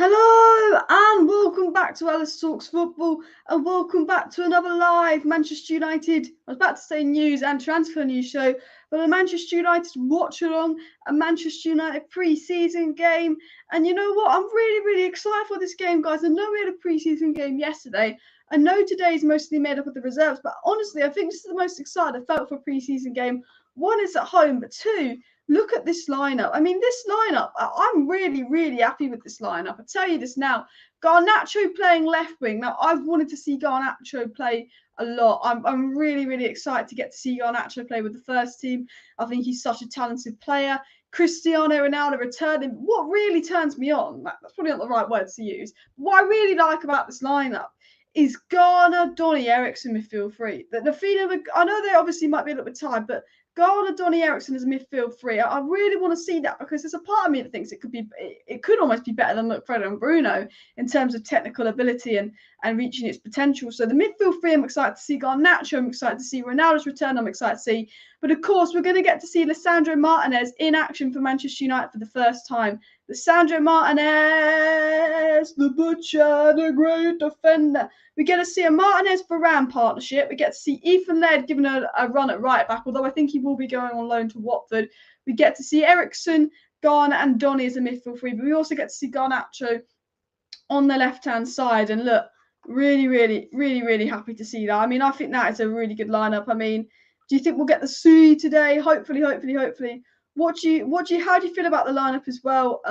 Hello and welcome back to Alice Talks Football and welcome back to another live Manchester United, I was about to say news and transfer news show, but a Manchester United watch along, a Manchester United pre-season game. And you know what, I'm really excited for this game, guys. I know we had a pre-season game yesterday. I know today is mostly made up of the reserves, but honestly, I think this is the most excited I felt for a pre-season game. One, is at home, but two, look at this lineup. I mean, this lineup, I'm really happy with this lineup. I tell you this now. Garnacho playing left wing. Now, I've wanted to see Garnacho play a lot. I'm really excited to get to see Garnacho play with the first team. I think he's such a talented player. Cristiano Ronaldo returning. What really turns me on, that's probably not the right word to use, what I really like about this lineup is Garner, Donny, Eriksson midfield three. The feeling, I know they obviously might be a little bit tired, but Garner, Donny, Eriksson as midfield three. I really want to see that because there's a part of me that thinks it could almost be better than Fredo and Bruno in terms of technical ability and reaching its potential. So the midfield three, I'm excited to see. Garnacho, I'm excited to see. Ronaldo's return, I'm excited to see. But of course, we're going to get to see Lisandro Martinez in action for Manchester United for the first time. Lisandro Martinez, the butcher, the great defender. We get to see a Martinez-Varane partnership. We get to see Ethan Laird given a run at right back, although I think he will be going on loan to Watford. We get to see Eriksson, Garner and Donny as a midfield three, but we also get to see Garnacho on the left-hand side. And look, really happy to see that. I mean, I think that is a really good lineup. I mean, do you think we'll get the Sui today? Hopefully. How do you feel about the lineup as well,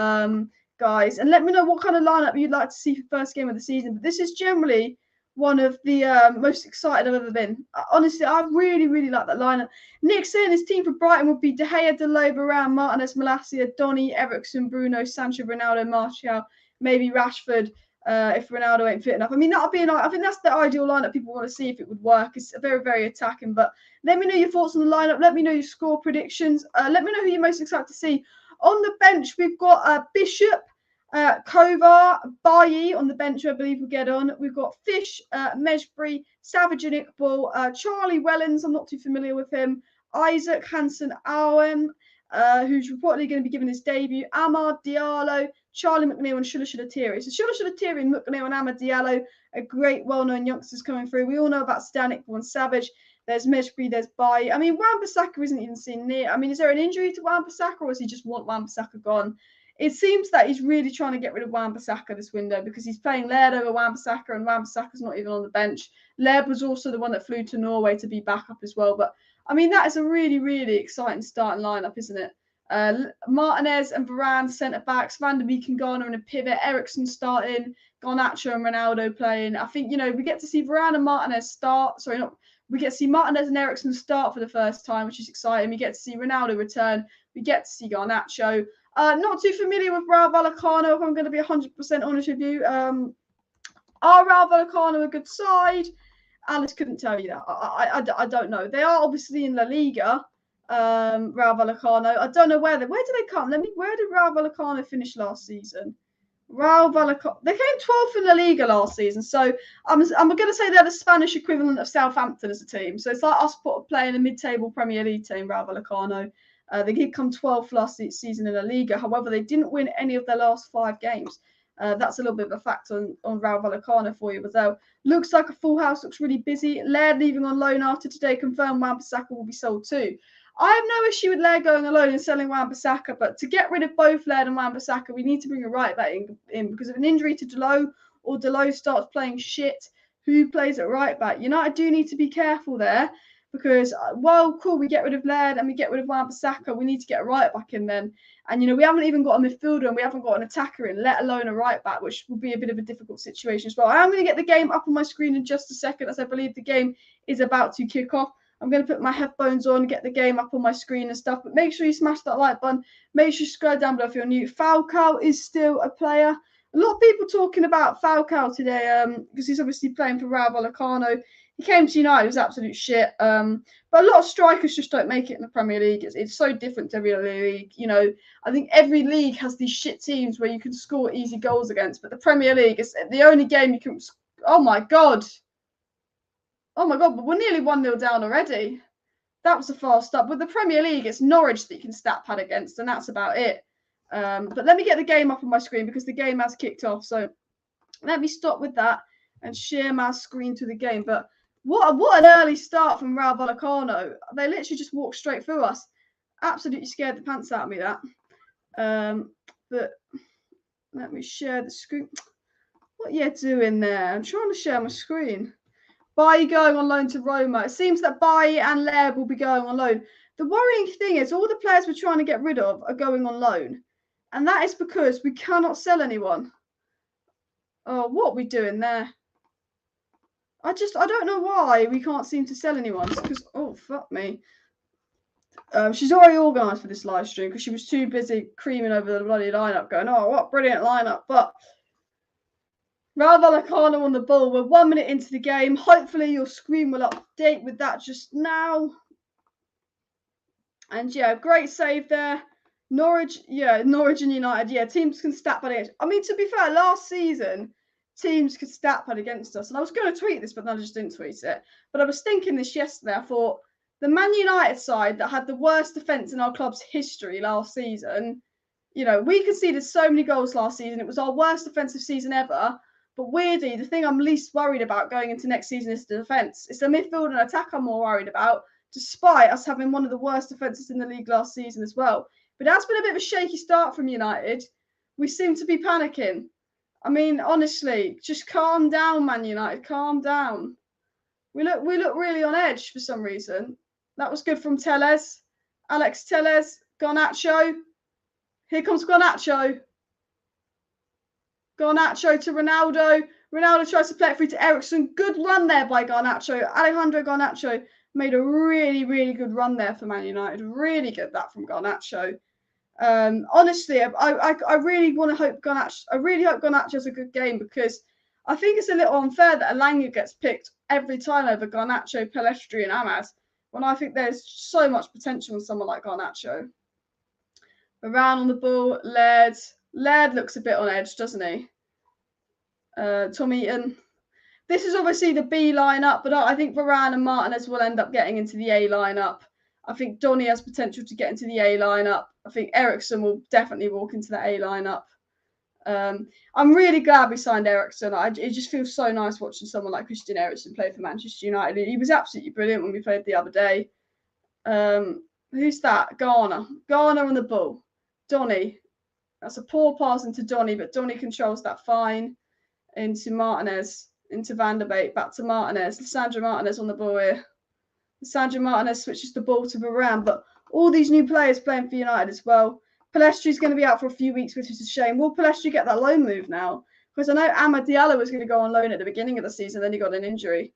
guys? And let me know what kind of lineup you'd like to see for first game of the season. But this is generally one of the most excited I've ever been. Honestly, I really like that lineup. Nick saying his team for Brighton would be De Gea, Dalot, Varane, Martinez, Malacia, Donny, Eriksson, Bruno, Sancho, Ronaldo, Martial, maybe Rashford. If Ronaldo ain't fit enough. I mean, I think that's the ideal lineup people want to see if it would work. It's very attacking. But let me know your thoughts on the lineup. Let me know your score predictions. Let me know who you're most excited to see. On the bench, we've got Bishop, Kovar, Bailly on the bench, I believe we'll get on. We've got Fish, Mejbri, Savage and Iqbal, Charlie Wellens, I'm not too familiar with him, Isaac Hansen Owen, who's reportedly going to be given his debut, Amad Diallo, Charlie McNeil and Shula Tiri. So Shula Tiri and McNeil and Amad Diallo are great, well-known youngsters coming through. We all know about Stan Iqbal and Savage. There's Mejbri, there's Bailly. I mean, Wan-Bissaka isn't even seen near. I mean, is there an injury to Wan-Bissaka or does he just want Wan-Bissaka gone? It seems that he's really trying to get rid of Wan-Bissaka this window because he's playing Laird over Wan-Bissaka and Wan-Bissaka's not even on the bench. Laird was also the one that flew to Norway to be backup as well. But, I mean, that is a really exciting starting lineup, isn't it? Martinez and Varane centre-backs, Van der Beek and Garner in a pivot, Eriksson starting, Garnacho and Ronaldo playing. I think, we get to see Varane and Martinez start. We get to see Martinez and Eriksson start for the first time, which is exciting. We get to see Ronaldo return. We get to see Garnacho. Not too familiar with RAYO Vallecano, if I'm going to be 100% honest with you. Are RAYO Vallecano a good side? Alice couldn't tell you that. I don't know. They are obviously in La Liga, RAYO Vallecano. I don't know where do they come? Where did RAYO Vallecano finish last season? RAYO Vallecano, they came 12th in La Liga last season. So I'm going to say they're the Spanish equivalent of Southampton as a team. So it's like us playing a mid-table Premier League team, RAYO Vallecano. They did come 12th last season in La Liga. However, they didn't win any of their last 5 games. That's a little bit of a fact on RAYO Vallecano for you. But looks like a full house, looks really busy. Laird leaving on loan after today. Confirmed Wan-Bissaka will be sold too. I have no issue with Laird going alone and selling Wan-Bissaka, but to get rid of both Laird and Wan-Bissaka, we need to bring a right back in because of an injury to Dalot or Dalot starts playing shit. Who plays at right back? United do need to be careful there. Because, cool, we get rid of Laird and we get rid of Wan-Bissaka, we need to get a right back in then. And, we haven't even got a midfielder and we haven't got an attacker in, let alone a right back, which will be a bit of a difficult situation as well. I am going to get the game up on my screen in just a second, as I believe the game is about to kick off. I'm going to put my headphones on, get the game up on my screen and stuff. But make sure you smash that like button. Make sure you scroll down below if you're new. Falcao is still a player. A lot of people talking about Falcao today because he's obviously playing for RAYO Vallecano. He came to United, it was absolute shit. But a lot of strikers just don't make it in the Premier League. It's so different to every other league. I think every league has these shit teams where you can score easy goals against. But the Premier League is the only game you can... Oh, my God. But we're nearly 1-0 down already. That was a fast start. With the Premier League, it's Norwich that you can stat pad against, and that's about it. But let me get the game up on my screen because the game has kicked off. So let me stop with that and share my screen to the game. But what an early start from RAYO Vallecano. They literally just walked straight through us. Absolutely scared the pants out of me, that. But let me share the screen. What are you doing there? I'm trying to share my screen. Bailly going on loan to Roma. It seems that Bailly and Laird will be going on loan. The worrying thing is all the players we're trying to get rid of are going on loan. And that is because we cannot sell anyone. Oh, what are we doing there? I don't know why we can't seem to sell anyone. Because, oh, fuck me. She's already organised for this live stream because she was too busy creaming over the bloody lineup going, oh, what brilliant lineup. But RAYO Vallecano on the ball. We're 1 minute into the game. Hopefully your screen will update with that just now. And yeah, great save there. Norwich and United. Yeah, teams can stat pad against. I mean, to be fair, last season, teams could stat pad against us. And I was going to tweet this, but then I just didn't tweet it. But I was thinking this yesterday. I thought the Man United side that had the worst defence in our club's history last season, you know, we conceded so many goals last season. It was our worst defensive season ever. But weirdly, the thing I'm least worried about going into next season is the defence. It's the midfield and attack I'm more worried about, despite us having one of the worst defences in the league last season as well. But that's been a bit of a shaky start from United. We seem to be panicking. I mean, honestly, just calm down, Man United. Calm down. We look really on edge for some reason. That was good from Telles. Alex Telles. Garnacho. Here comes Garnacho. Garnacho to Ronaldo. Ronaldo tries to play it through to Eriksen. Good run there by Garnacho. Alejandro Garnacho made a really, really good run there for Man United. Really good that from Garnacho. Honestly, I really want to hope Garnacho. I really hope Garnacho has a good game because I think it's a little unfair that Alanga gets picked every time over Garnacho, Pellistri, and Amad, when I think there's so much potential in someone like Garnacho. Varane on the ball. Laird looks a bit on edge, doesn't he? Tom Eaton. This is obviously the B lineup, but I think Varane and Martinez will end up getting into the A lineup. I think Donny has potential to get into the A lineup. I think Eriksen will definitely walk into the A lineup. I'm really glad we signed Eriksen. It just feels so nice watching someone like Christian Eriksen play for Manchester United. He was absolutely brilliant when we played the other day. Who's that? Garner on the ball. Donny. That's a poor pass into Donny, but Donny controls that fine. Into Martinez, into Van der Beek, back to Martinez. Lisandro Martinez on the ball here. Lisandro Martinez switches the ball to Varane, but all these new players playing for United as well. Pellistri's going to be out for a few weeks, which is a shame. Will Pellistri get that loan move now? Because I know Amad Diallo was going to go on loan at the beginning of the season, then he got an injury.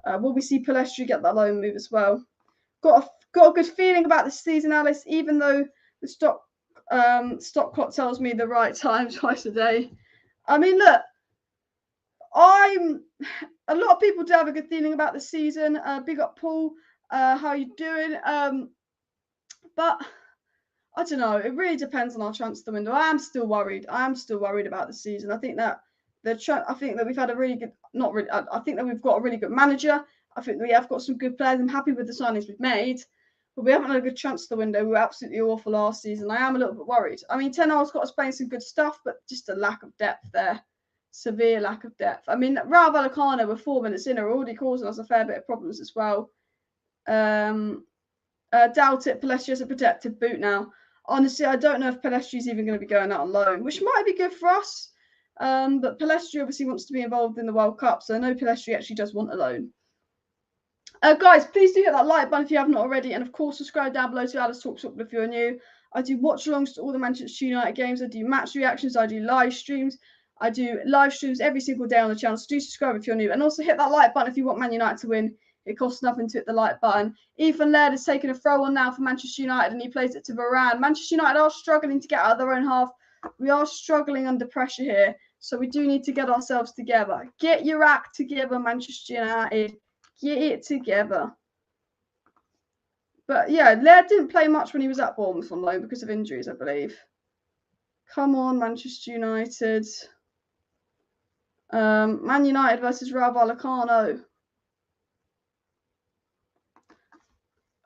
Will we see Pellistri get that loan move as well? Got a good feeling about this season, Alice, even though the stock clock tells me the right time twice a day. I mean, look, a lot of people do have a good feeling about the season. Big up, Paul. How you doing? But I don't know. It really depends on our transfer window. I am still worried about the season. I think that we've had a really good. I think that we've got a really good manager. I think we have got some good players. I'm happy with the signings we've made, but we haven't had a good transfer window. We were absolutely awful last season. I am a little bit worried. I mean, Ten Hag's got us playing some good stuff, but just a lack of depth there. Severe lack of depth. I mean, RAYO Vallecano, we're 4 minutes in, are already causing us a fair bit of problems as well. Doubt it. Pellistri has a protected boot now. Honestly, I don't know if Pellistri's even going to be going out on loan, which might be good for us. But Pellistri obviously wants to be involved in the World Cup, so I know Pellistri actually does want a loan. Guys, please do hit that like button if you haven't already, and of course subscribe down below to Alice Talks if you're new. I do watch-alongs to all the Manchester United games. I do match reactions. I do live streams. I do live streams every single day on the channel, so do subscribe if you're new. And also hit that like button if you want Man United to win. It costs nothing to hit the like button. Ethan Laird is taking a throw on now for Manchester United, and he plays it to Varane. Manchester United are struggling to get out of their own half. We are struggling under pressure here, so we do need to get ourselves together. Get your act together, Manchester United. Get it together. But yeah, Laird didn't play much when he was at Bournemouth on loan because of injuries, I believe. Come on, Manchester United. Man United versus RAYO Vallecano.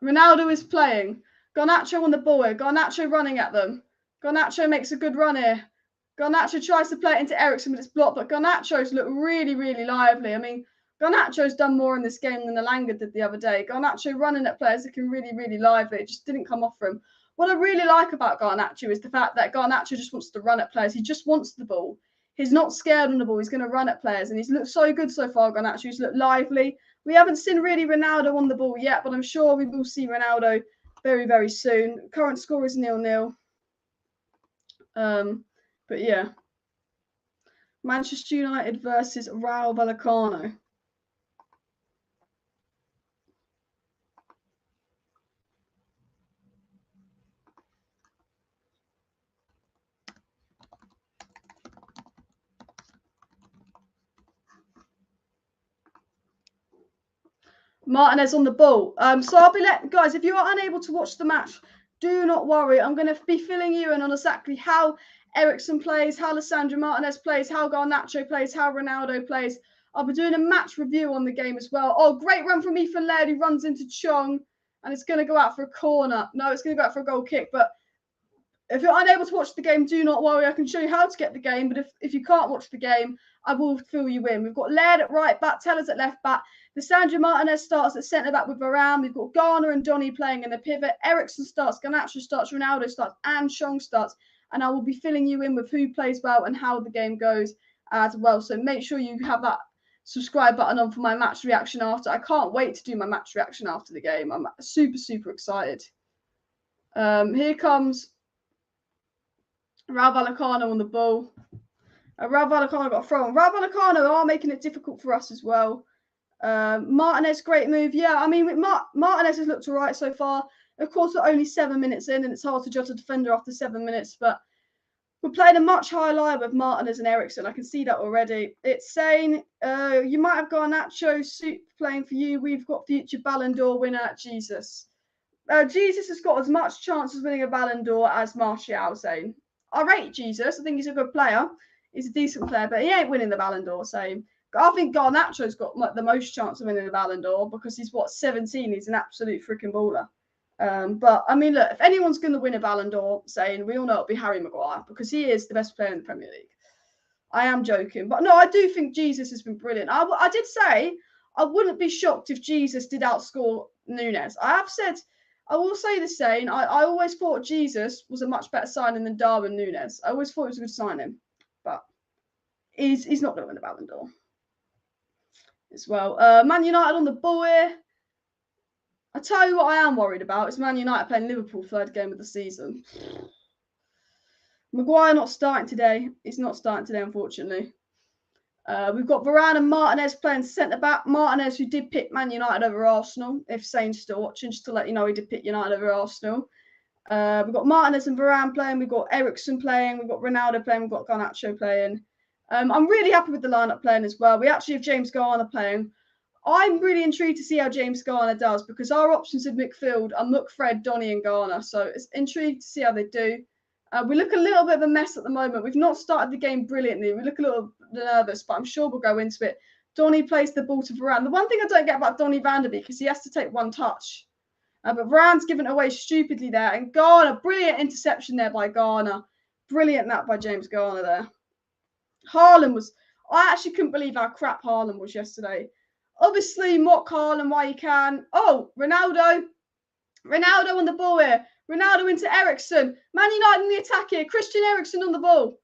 Ronaldo is playing. Garnacho on the ball here. Garnacho running at them. Garnacho makes a good run here. Garnacho tries to play it into Eriksen, but it's blocked. But Garnacho's look really, really lively. I mean, Garnacho's done more in this game than Elanga did the other day. Garnacho running at players looking really, really lively. It just didn't come off for him. What I really like about Garnacho is the fact that Garnacho just wants to run at players. He just wants the ball. He's not scared on the ball. He's going to run at players. And he's looked so good so far, Garnacho. He's looked lively. We haven't seen really Ronaldo on the ball yet, but I'm sure we will see Ronaldo very, very soon. Current score is 0-0. But yeah. Manchester United versus RAYO Vallecano. Martinez on the ball. So I'll be letting guys, if you are unable to watch the match, do not worry. I'm going to be filling you in on exactly how Eriksen plays, how Lisandro Martinez plays, how Garnacho plays, how Ronaldo plays. I'll be doing a match review on the game as well. Oh, great run from Ethan Laird, who runs into Chong, and it's going to go out for a corner. No, it's going to go out for a goal kick. But if you're unable to watch the game, do not worry. I can show you how to get the game. But if you can't watch the game, I will fill you in. We've got Laird at right back, Tellers at left back. Lisandro Martinez starts at centre back with Varane. We've got Garner and Donny playing in the pivot. Eriksen starts, Garnacho starts, Ronaldo starts, and Chong starts. And I will be filling you in with who plays well and how the game goes as well. So make sure you have that subscribe button on for my match reaction after. I can't wait to do my match reaction after the game. I'm super, super excited. Here comes RAYO Vallecano on the ball. RAYO Vallecano got a throw on. RAYO Vallecano are making it difficult for us as well. Martinez, great move. Yeah, I mean, Martinez has looked all right so far. Of course, we're only 7 minutes in, and it's hard to judge a defender after 7 minutes, but we're playing a much higher line with Martinez and Eriksen. I can see that already. It's saying you might have Garnacho playing for you. We've got future Ballon d'Or winner, Jesus. Jesus has got as much chance of winning a Ballon d'Or as Martial, saying. I rate Jesus. I think he's a good player. He's a decent player, but he ain't winning the Ballon d'Or, saying. I think Garnacho's got the most chance of winning the Ballon d'Or because he's, 17? He's an absolute freaking baller. But, I mean, look, if anyone's going to win a Ballon d'Or, saying we all know it'll be Harry Maguire because he is the best player in the Premier League. I am joking. But, no, I do think Jesus has been brilliant. I did say I wouldn't be shocked if Jesus did outscore Núñez. I will say the same. I always thought Jesus was a much better signing than Darwin Núñez. I always thought it was a good signing. But he's not going to win the Ballon d'Or. As well. Man United on the ball here. I tell you what I am worried about. It's Man United playing Liverpool third game of the season. Maguire not starting today. He's not starting today, unfortunately. We've got Varane and Martinez playing centre-back. Martinez, who did pick Man United over Arsenal. If Sane's still watching, just to let you know, he did pick United over Arsenal. We've got Martinez and Varane playing. We've got Eriksen playing. We've got Ronaldo playing. We've got Garnacho playing. I'm really happy with the lineup playing as well. We actually have James Garner playing. I'm really intrigued to see how James Garner does because our options in midfield are Mook, Fred, Donny and Garner. So it's intrigued to see how they do. We look a little bit of a mess at the moment. We've not started the game brilliantly. We look a little nervous, but I'm sure we'll go into it. Donny plays the ball to Varane. The one thing I don't get about Donny van der Beek is he has to take one touch. But Varane's given it away stupidly there. And Garner, brilliant interception there by Garner. Brilliant that by James Garner there. Haaland was... I actually couldn't believe how crap Haaland was yesterday. Obviously, mock Haaland while you can. Oh, Ronaldo. Ronaldo on the ball here. Ronaldo into Eriksen. Man United in the attack here. Christian Eriksen on the ball.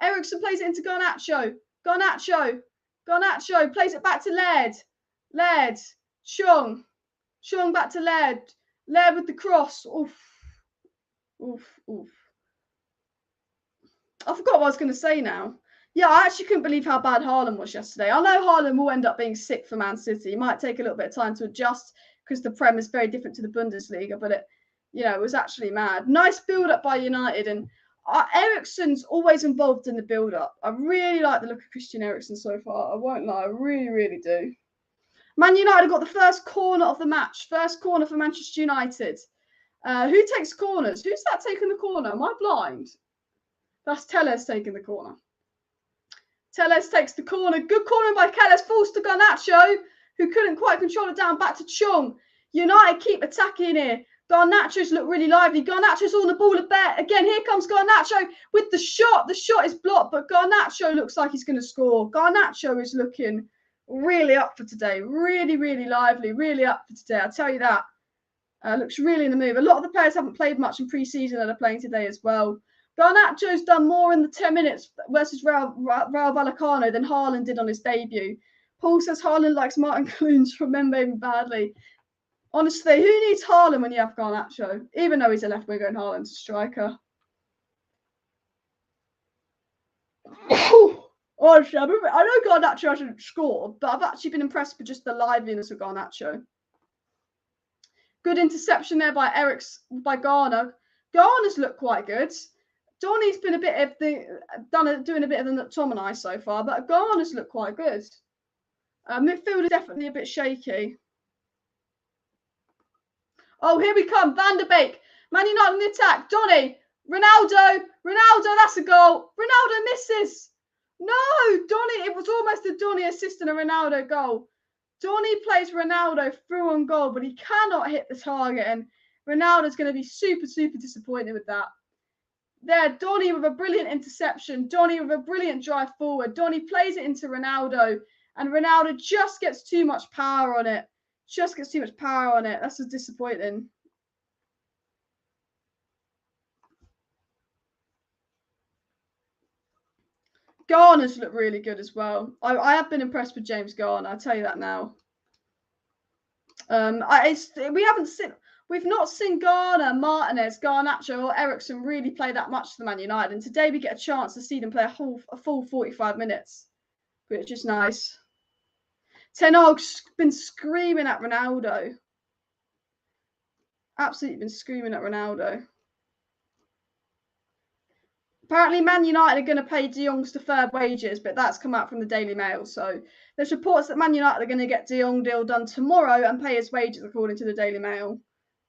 Eriksen plays it into Garnacho. Garnacho plays it back to Laird. Laird. Chong back to Laird. Laird with the cross. Oof. I forgot what I was going to say now. Yeah, I actually couldn't believe how bad Haaland was yesterday. I know Haaland will end up being sick for Man City. He might take a little bit of time to adjust because the Prem is very different to the Bundesliga, but it was actually mad. Nice build-up by United, and Eriksen's always involved in the build-up. I really like the look of Christian Eriksen so far. I won't lie, I really, really do. Man United got the first corner of the match. First corner for Manchester United. Who takes corners? Who's that taking the corner? Am I blind? That's Tellez taking the corner. Tellez takes the corner. Good corner by Tellez. Falls to Garnacho, who couldn't quite control it down. Back to Chong. United keep attacking here. Garnacho's look really lively. Garnacho's on the ball a bit. Again, here comes Garnacho with the shot. The shot is blocked, but Garnacho looks like he's going to score. Garnacho is looking really up for today. Really, really lively. Really up for today. I'll tell you that. Looks really in the move. A lot of the players haven't played much in pre-season that are playing today as well. Garnacho's done more in the 10 minutes versus Rayo Vallecano than Haaland did on his debut. Paul says Haaland likes Martin Clunes. Remember him badly. Honestly, who needs Haaland when you have Garnacho? Even though he's a left winger and Haaland's a striker. Honestly, I know Garnacho hasn't scored, but I've actually been impressed with just the liveliness of Garnacho. Good interception there by Garner. Garner's looked quite good. Donny's been a bit of doing a bit of the McTominay so far, but Garner's looked quite good. Midfield is definitely a bit shaky. Oh, here we come. Van der Beek. Man United on the attack. Donny. Ronaldo. That's a goal. Ronaldo misses. No, Donny. It was almost a Donny assist and a Ronaldo goal. Donny plays Ronaldo through on goal, but he cannot hit the target. And Ronaldo's going to be super, super disappointed with that. There, Donny with a brilliant interception. Donny with a brilliant drive forward. Donny plays it into Ronaldo. And Ronaldo just gets too much power on it. That's just disappointing. Garner's looked really good as well. I have been impressed with James Garner. I'll tell you that now. We've not seen Garner, Martinez, Garnacho, or Eriksson really play that much for Man United, and today we get a chance to see them play a full 45 minutes, which is nice. Ten Hag's been screaming at Ronaldo. Absolutely been screaming at Ronaldo. Apparently, Man United are going to pay De Jong's deferred wages, but that's come out from the Daily Mail. So there's reports that Man United are going to get De Jong deal done tomorrow and pay his wages, according to the Daily Mail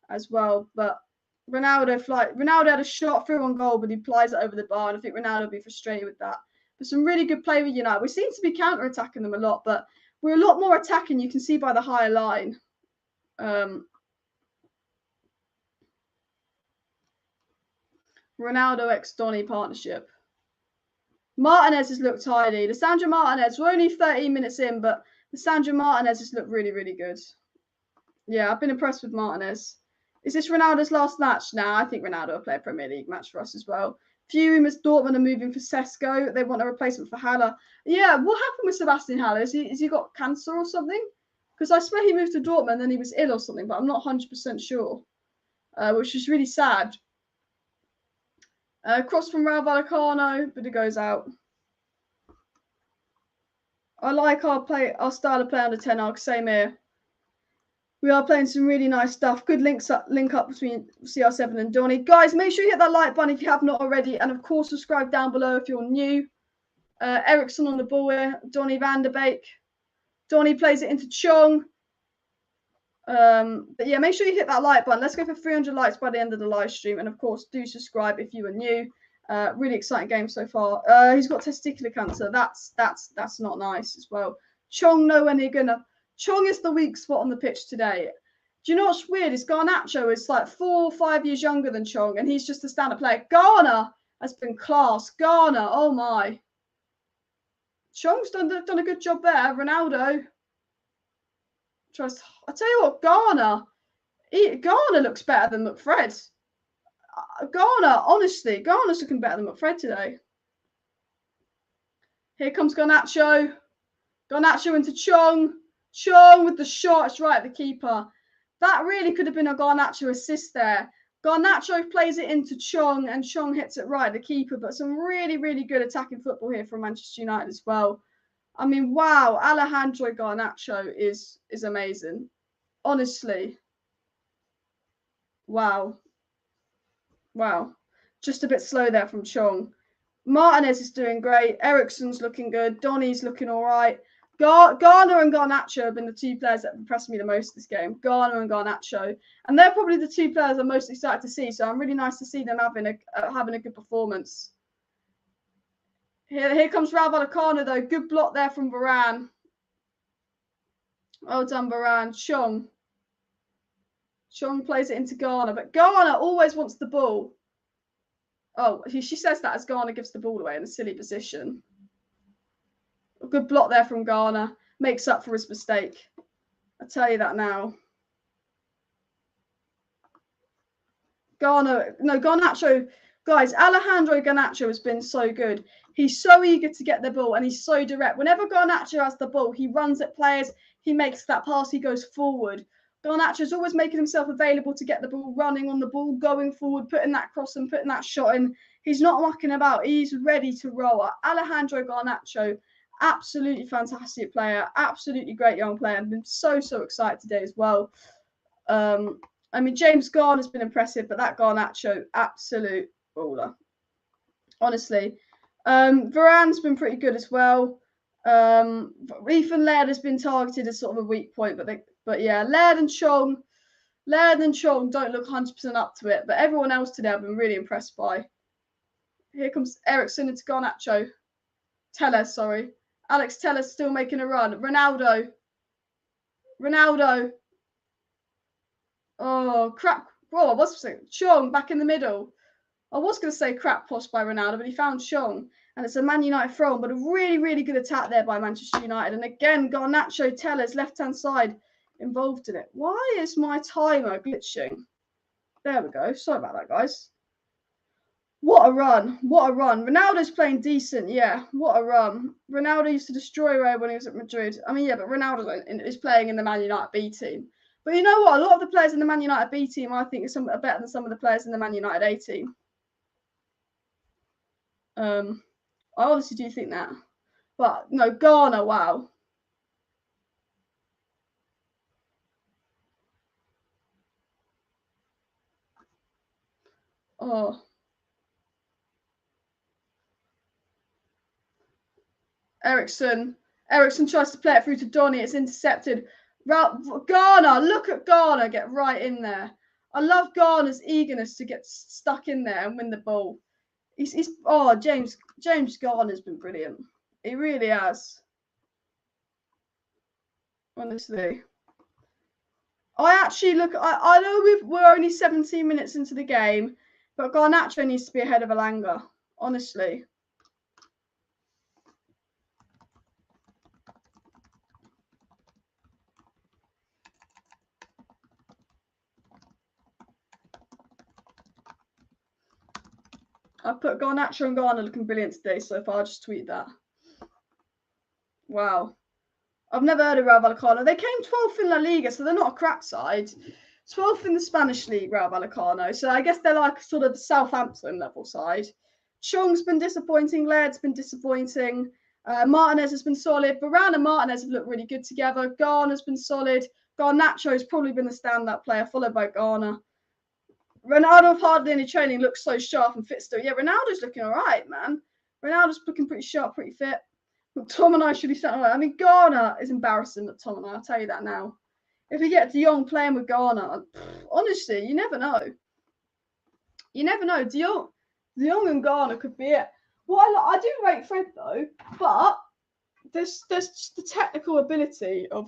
as well. But Ronaldo had a shot through on goal, but he plies it over the bar, and I think Ronaldo will be frustrated with that. But some really good play with United. We seem to be counter-attacking them a lot, but we're a lot more attacking, you can see by the higher line. Ronaldo x Donny partnership. Martinez has looked tidy. Lisandro Martinez, we're only 13 minutes in, but Lisandro Martinez has looked really, really good. Yeah, I've been impressed with Martinez. Is this Ronaldo's last match? Now, I think Ronaldo will play a Premier League match for us as well. Few rumours Dortmund are moving for Sesko. They want a replacement for Haller. Yeah, what happened with Sebastian Haller? Has he got cancer or something? Because I swear he moved to Dortmund and he was ill or something, but I'm not 100% sure, which is really sad. Cross from Rayo Vallecano, but it goes out. I like our style of play under Ten Hag. Same here. We are playing some really nice stuff. Good link up between CR7 and Donny. Guys, make sure you hit that like button if you have not already. And, of course, subscribe down below if you're new. Eriksson on the ball here. Donny van der Beek. Donny plays it into Chong. But, yeah, make sure you hit that like button. Let's go for 300 likes by the end of the live stream. And, of course, do subscribe if you are new. Really exciting game so far. He's got testicular cancer. That's not nice as well. Chong nowhere near good enough. Chong is the weak spot on the pitch today. Do you know what's weird? Is Garnacho is like 4 or 5 years younger than Chong, and he's just a standard player. Garner has been class. Garner, oh my. Chong's done a good job there. Ronaldo. I tell you what, Garner looks better than McFred. Garner, honestly, Garner's looking better than McFred today. Here comes Garnacho. Garnacho into Chong. Chong with the shot. It's right at the keeper. That really could have been a Garnacho assist there. Garnacho plays it into Chong, and Chong hits it right at the keeper. But some really, really good attacking football here from Manchester United as well. I mean, wow, Alejandro Garnacho is amazing. Honestly. Wow. Just a bit slow there from Chong. Martinez is doing great. Eriksson's looking good. Donny's looking all right. Garner and Garnacho have been the two players that have impressed me the most this game. Garner and Garnacho. And they're probably the two players I'm most excited to see. So I'm really nice to see them having a good performance. Here comes Rayo Vallecano, though. Good block there from Varane. Well done, Varane. Chong. Chong plays it into Garner, but Garner always wants the ball. Oh, she says that as Garner gives the ball away in a silly position. A good block there from Garner. Makes up for his mistake. I tell you that now. Garnacho. Guys, Alejandro Garnacho has been so good. He's so eager to get the ball and he's so direct. Whenever Garnacho has the ball, he runs at players. He makes that pass. He goes forward. Garnacho's always making himself available to get the ball, running on the ball, going forward, putting that cross and putting that shot in. He's not mucking about. He's ready to roll. Alejandro Garnacho, absolutely fantastic player. Absolutely great young player. I've been so excited today as well. I mean, James Garner's been impressive, but that Garnacho, absolute baller. Honestly. Varane's been pretty good as well. Ethan Laird has been targeted as sort of a weak point, but yeah, Laird and Chong don't look 100% up to it, but everyone else today I've been really impressed by. Here comes Eriksson into Garnacho. Telles, sorry. Alex Telles still making a run. Ronaldo. Oh, crap. Whoa, I was saying Chong back in the middle. I was going to say crap post by Ronaldo, but he found Chong. And it's a Man United throw, but a really good attack there by Manchester United. And again, Garnacho, Telles, left-hand side, involved in it. Why is my timer glitching? There we go. Sorry about that, guys. What a run. Ronaldo's playing decent, yeah. What a run. Ronaldo used to destroy Ray when he was at Madrid. I mean, yeah, but Ronaldo is playing in the Man United B team. But you know what? A lot of the players in the Man United B team, I think, are better than some of the players in the Man United A team. I honestly do think that. But no, Garner, wow. Oh. Eriksson tries to play it through to Donny. It's intercepted. Garner, look at Garner get right in there. I love Garner's eagerness to get stuck in there and win the ball. James Garner's been brilliant. He really has. Honestly. I know we're only 17 minutes into the game, but Garnacho needs to be ahead of Elanga. Honestly. I put Garnacho and Garner looking brilliant today so far. I'll just tweet that. Wow. I've never heard of Rayo Vallecano. They came 12th in La Liga, so they're not a crap side. 12th in the Spanish league, Rayo Vallecano. So I guess they're like sort of the Southampton level side. Chong's been disappointing. Laird's been disappointing. Martinez has been solid. Varane and Martinez have looked really good together. Garner's been solid. Garnacho's probably been the standout player, followed by Garner. Ronaldo, hardly any training, looks so sharp and fit still. Yeah, Ronaldo's looking all right, man. Ronaldo's looking pretty sharp, pretty fit. McTominay should be starting. I mean, Garner is embarrassing, McTominay. I'll tell you that now. If we get De Jong playing with Garner, honestly, you never know. You never know. De Jong and Garner could be it. Well, I do rate Fred though, but there's just the technical ability of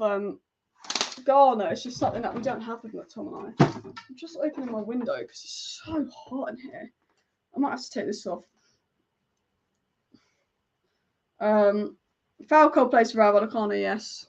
Garner. It's just something that we don't have with McTominay. I'm just opening my window because it's so hot in here. I might have to take this off. Falco plays for Rayo Vallecano, yes.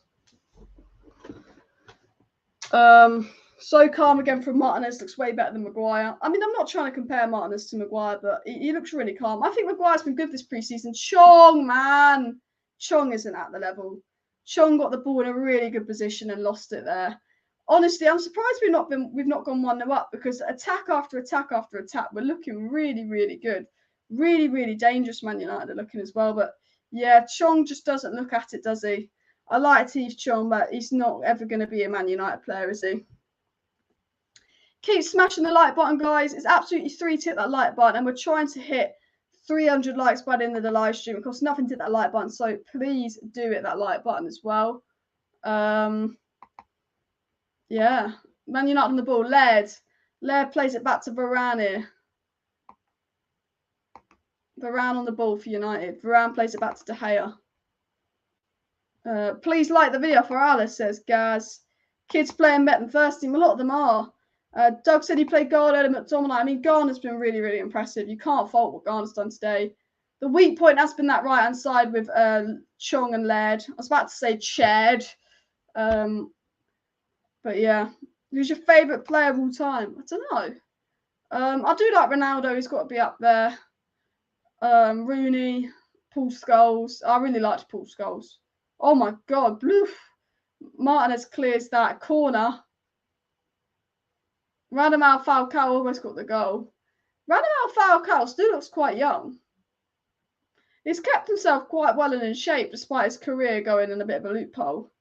So calm again from Martinez, looks way better than Maguire. I mean, I'm not trying to compare Martinez to Maguire, but he looks really calm. I think Maguire's been good this preseason. Chong, man. Chong isn't at the level. Chong got the ball in a really good position and lost it there. Honestly, I'm surprised we've not gone 1-0 up because attack after attack after attack, we're looking really good. Really dangerous. Man United are looking as well, but yeah, Chong just doesn't look at it, does he? I like Yves Chong, but he's not ever going to be a Man United player, is he? Keep smashing the like button, guys. It's absolutely free to hit that like button, and we're trying to hit 300 likes by the end of the live stream. It costs nothing to hit that like button, so please do hit that like button as well. Yeah, Man United on the ball. Laird plays it back to Varane here. Varane on the ball for United. Varane plays it back to De Gea. Please like the video for Alice, says Gaz. Kids playing better than first team. A lot of them are. Doug said he played Garner and McDominay. I mean, Garner's been really, really impressive. You can't fault what Garner's done today. The weak point has been that right-hand side with Chong and Laird. I was about to say Chad. But yeah. Who's your favourite player of all time? I don't know. I do like Ronaldo. He's got to be up there. Rooney, Paul Scholes. I really liked Paul Scholes. Oh my God. Bloof. Martinez clears that corner. Radamel Falcao almost got the goal. Radamel Falcao still looks quite young. He's kept himself quite well and in shape despite his career going in a bit of a loophole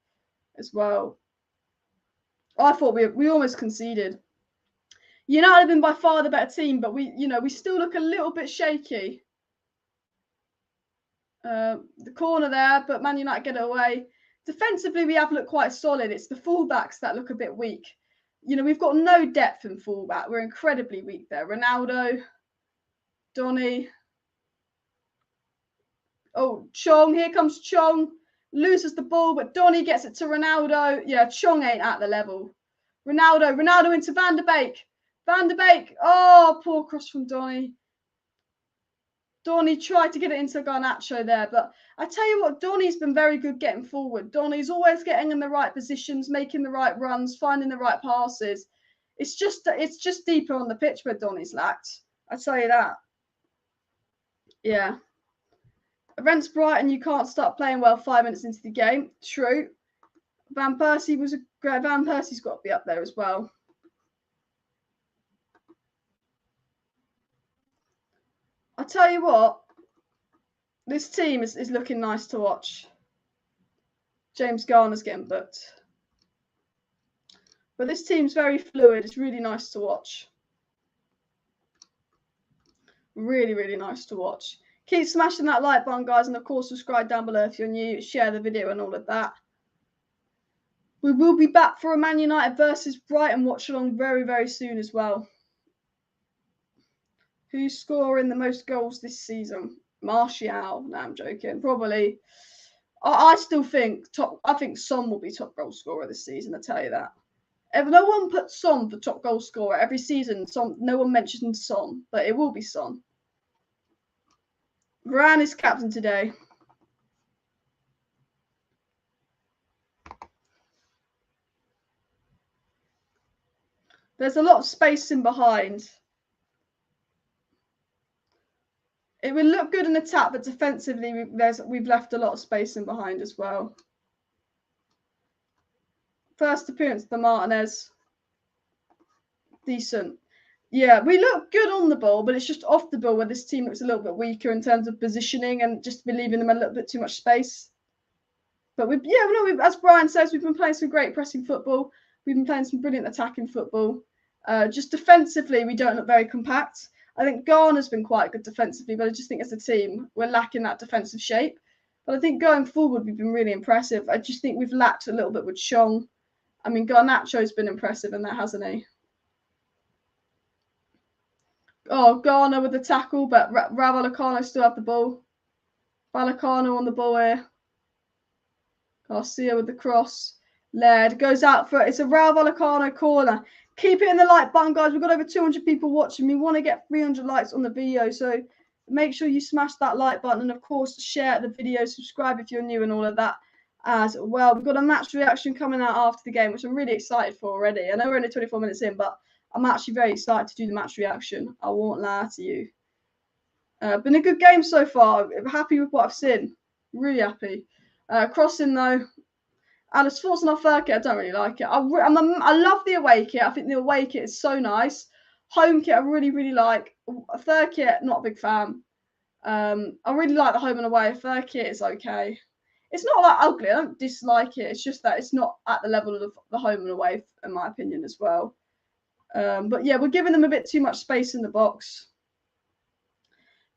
as well. I thought we almost conceded. United have been by far the better team, but we still look a little bit shaky. The corner there, but Man United get it away. Defensively, we have looked quite solid. It's the fullbacks that look a bit weak. We've got no depth in fullback. We're incredibly weak there. Ronaldo, Donny. Oh, Chong. Here comes Chong. Loses the ball, but Donny gets it to Ronaldo. Yeah, Chong ain't at the level. Ronaldo into Van der Beek. Van der Beek. Oh, poor cross from Donny. Donny tried to get it into Garnacho there, but I tell you what, Donny's been very good getting forward. Donny's always getting in the right positions, making the right runs, finding the right passes. It's just deeper on the pitch where Donny's lacked. I tell you that. Yeah. Against Brighton, you can't start playing well 5 minutes into the game. True. Van Persie's got to be up there as well. I tell you what, this team is looking nice to watch. James Garner's getting booked. But this team's very fluid. It's really nice to watch. Really, really nice to watch. Keep smashing that like button, guys. And, of course, subscribe down below if you're new. Share the video and all of that. We will be back for a Man United versus Brighton watch-along very, very soon as well. Who's scoring the most goals this season? Martial. No, I'm joking. Probably. I still think I think Son will be top goal scorer this season. I tell you that. If no one puts Son for top goal scorer every season, no one mentions Son, but it will be Son. Varane is captain today. There's a lot of space in behind. It will look good in attack, but defensively, we've left a lot of space in behind as well. First appearance for Martinez. Decent. Yeah, we look good on the ball, but it's just off the ball where this team looks a little bit weaker in terms of positioning and just leaving them a little bit too much space. But as Brian says, we've been playing some great pressing football. We've been playing some brilliant attacking football. Just defensively, we don't look very compact. I think Garner's been quite good defensively, but I just think as a team, we're lacking that defensive shape. But I think going forward, we've been really impressive. I just think we've lacked a little bit with Chong. I mean, Garnacho's been impressive in that, hasn't he? Oh, Garner with the tackle, but Rayo Vallecano still have the ball. Vallecano on the ball here. Garcia with the cross. Laird goes out for it. It's a Rayo Vallecano corner. Keep it in the like button, guys. We've got over 200 people watching. We want to get 300 likes on the video, so make sure you smash that like button and, of course, share the video, subscribe if you're new and all of that as well. We've got a match reaction coming out after the game, which I'm really excited for already. I know we're only 24 minutes in, but I'm actually very excited to do the match reaction. I won't lie to you. Been a good game so far. I'm happy with what I've seen. Really happy. Crossing, though. Alice thoughts on our third kit. I don't really like it. I love the away kit. I think the away kit is so nice. Home kit I really, really like. A third kit, not a big fan. I really like the home and away. Third kit is okay. It's not that ugly. I don't dislike it. It's just that it's not at the level of the home and away, in my opinion, as well. But yeah, we're giving them a bit too much space in the box.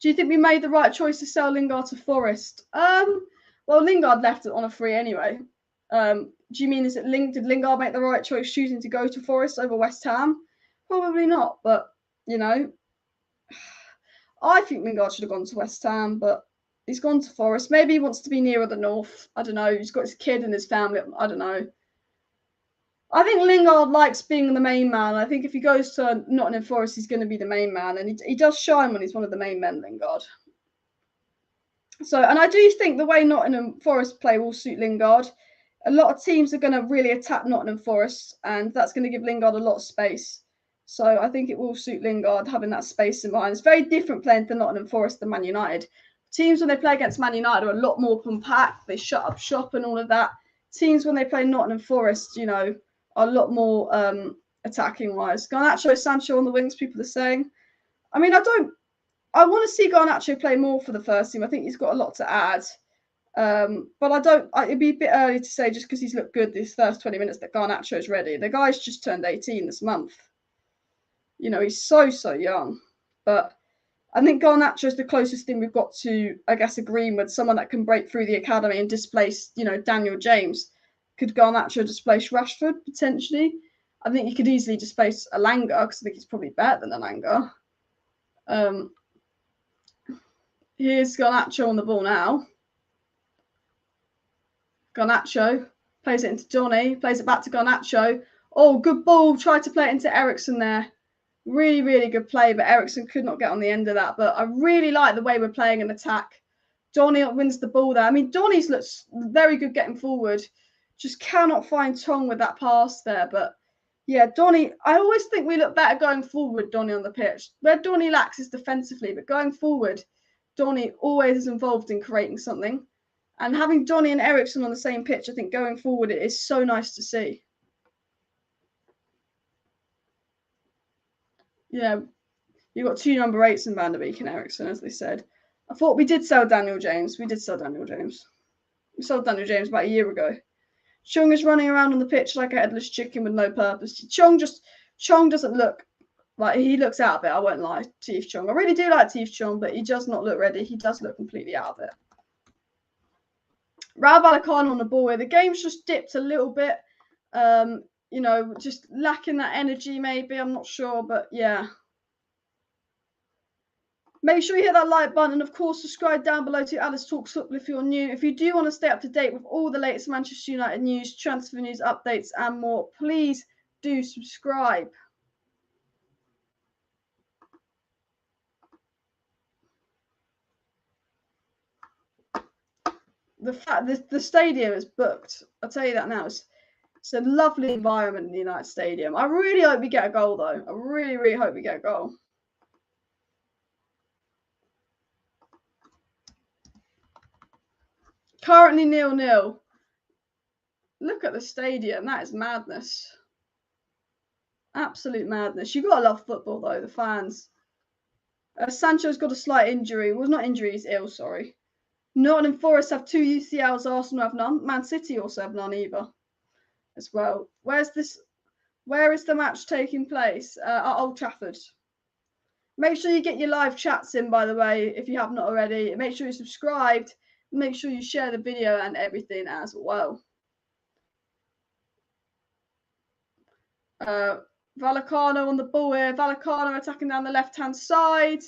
Do you think we made the right choice to sell Lingard to Forest? Well, Lingard left it on a free anyway. Do you mean did Lingard make the right choice choosing to go to Forest over West Ham? Probably not, but I think Lingard should have gone to West Ham, but he's gone to Forest. Maybe he wants to be nearer the north. I don't know. He's got his kid and his family. I don't know. I think Lingard likes being the main man. I think if he goes to Nottingham Forest, he's going to be the main man, and he does shine when he's one of the main men, Lingard. So, and I do think the way Nottingham Forest play will suit Lingard. A lot of teams are going to really attack Nottingham Forest, and that's going to give Lingard a lot of space. So I think it will suit Lingard having that space in mind. It's very different playing for Nottingham Forest than Man United. Teams when they play against Man United are a lot more compact. They shut up shop and all of that. Teams when they play Nottingham Forest, you know, are a lot more attacking wise. Garnacho, Sancho on the wings, people are saying. I mean, I want to see Garnacho play more for the first team. I think he's got a lot to add. But it'd be a bit early to say just because he's looked good these first 20 minutes that Garnacho is ready. The guy's just turned 18 this month. You know, he's so young. But I think Garnacho is the closest thing we've got to, I guess, agreeing with someone that can break through the academy and displace, you know, Daniel James. Could Garnacho displace Rashford, potentially? I think he could easily displace Elanga, because I think he's probably better than Elanga. Here's Garnacho on the ball now. Garnacho plays it into Donny, plays it back to Garnacho. Oh, good ball. Tried to play it into Eriksen there. Really, really good play, but Eriksen could not get on the end of that. But I really like the way we're playing an attack. Donny wins the ball there. I mean, Donny's looks very good getting forward. Just cannot find Tong with that pass there. But yeah, Donny, I always think we look better going forward, Donny on the pitch. Where Donny lacks is defensively, but going forward, Donny always is involved in creating something. And having Donny and Eriksen on the same pitch, I think going forward, it is so nice to see. Yeah, you've got two number 8s in Van der Beek and Eriksen, as they said. I thought we did sell Daniel James. We did sell Daniel James. We sold Daniel James about a year ago. Chong is running around on the pitch like a headless chicken with no purpose. Chong doesn't look like he looks out of it. I won't lie, Teef Chong. I really do like Teef Chong, but he does not look ready. He does look completely out of it. Rayo Vallecano on the ball here. The game's just dipped a little bit. You know, just lacking that energy maybe. I'm not sure, but yeah. Make sure you hit that like button and, of course, subscribe down below to Alice Talks Football if you're new. If you do want to stay up to date with all the latest Manchester United news, transfer news, updates and more, please do subscribe. The stadium is booked. I'll tell you that now. It's a lovely environment in the United Stadium. I really hope we get a goal, though. I really, really hope we get a goal. Currently 0-0. Look at the stadium. That is madness. Absolute madness. You've got to love football, though, the fans. Sancho's got a slight injury. Well, not injury, he's ill, sorry. Nottingham Forest have 2 UCLs. Arsenal have none. Man City also have none either as well. Where is the match taking place? At Old Trafford. Make sure you get your live chats in, by the way, if you have not already. Make sure you're subscribed. Make sure you share the video and everything as well. Vallecano on the ball here. Vallecano attacking down the left-hand side.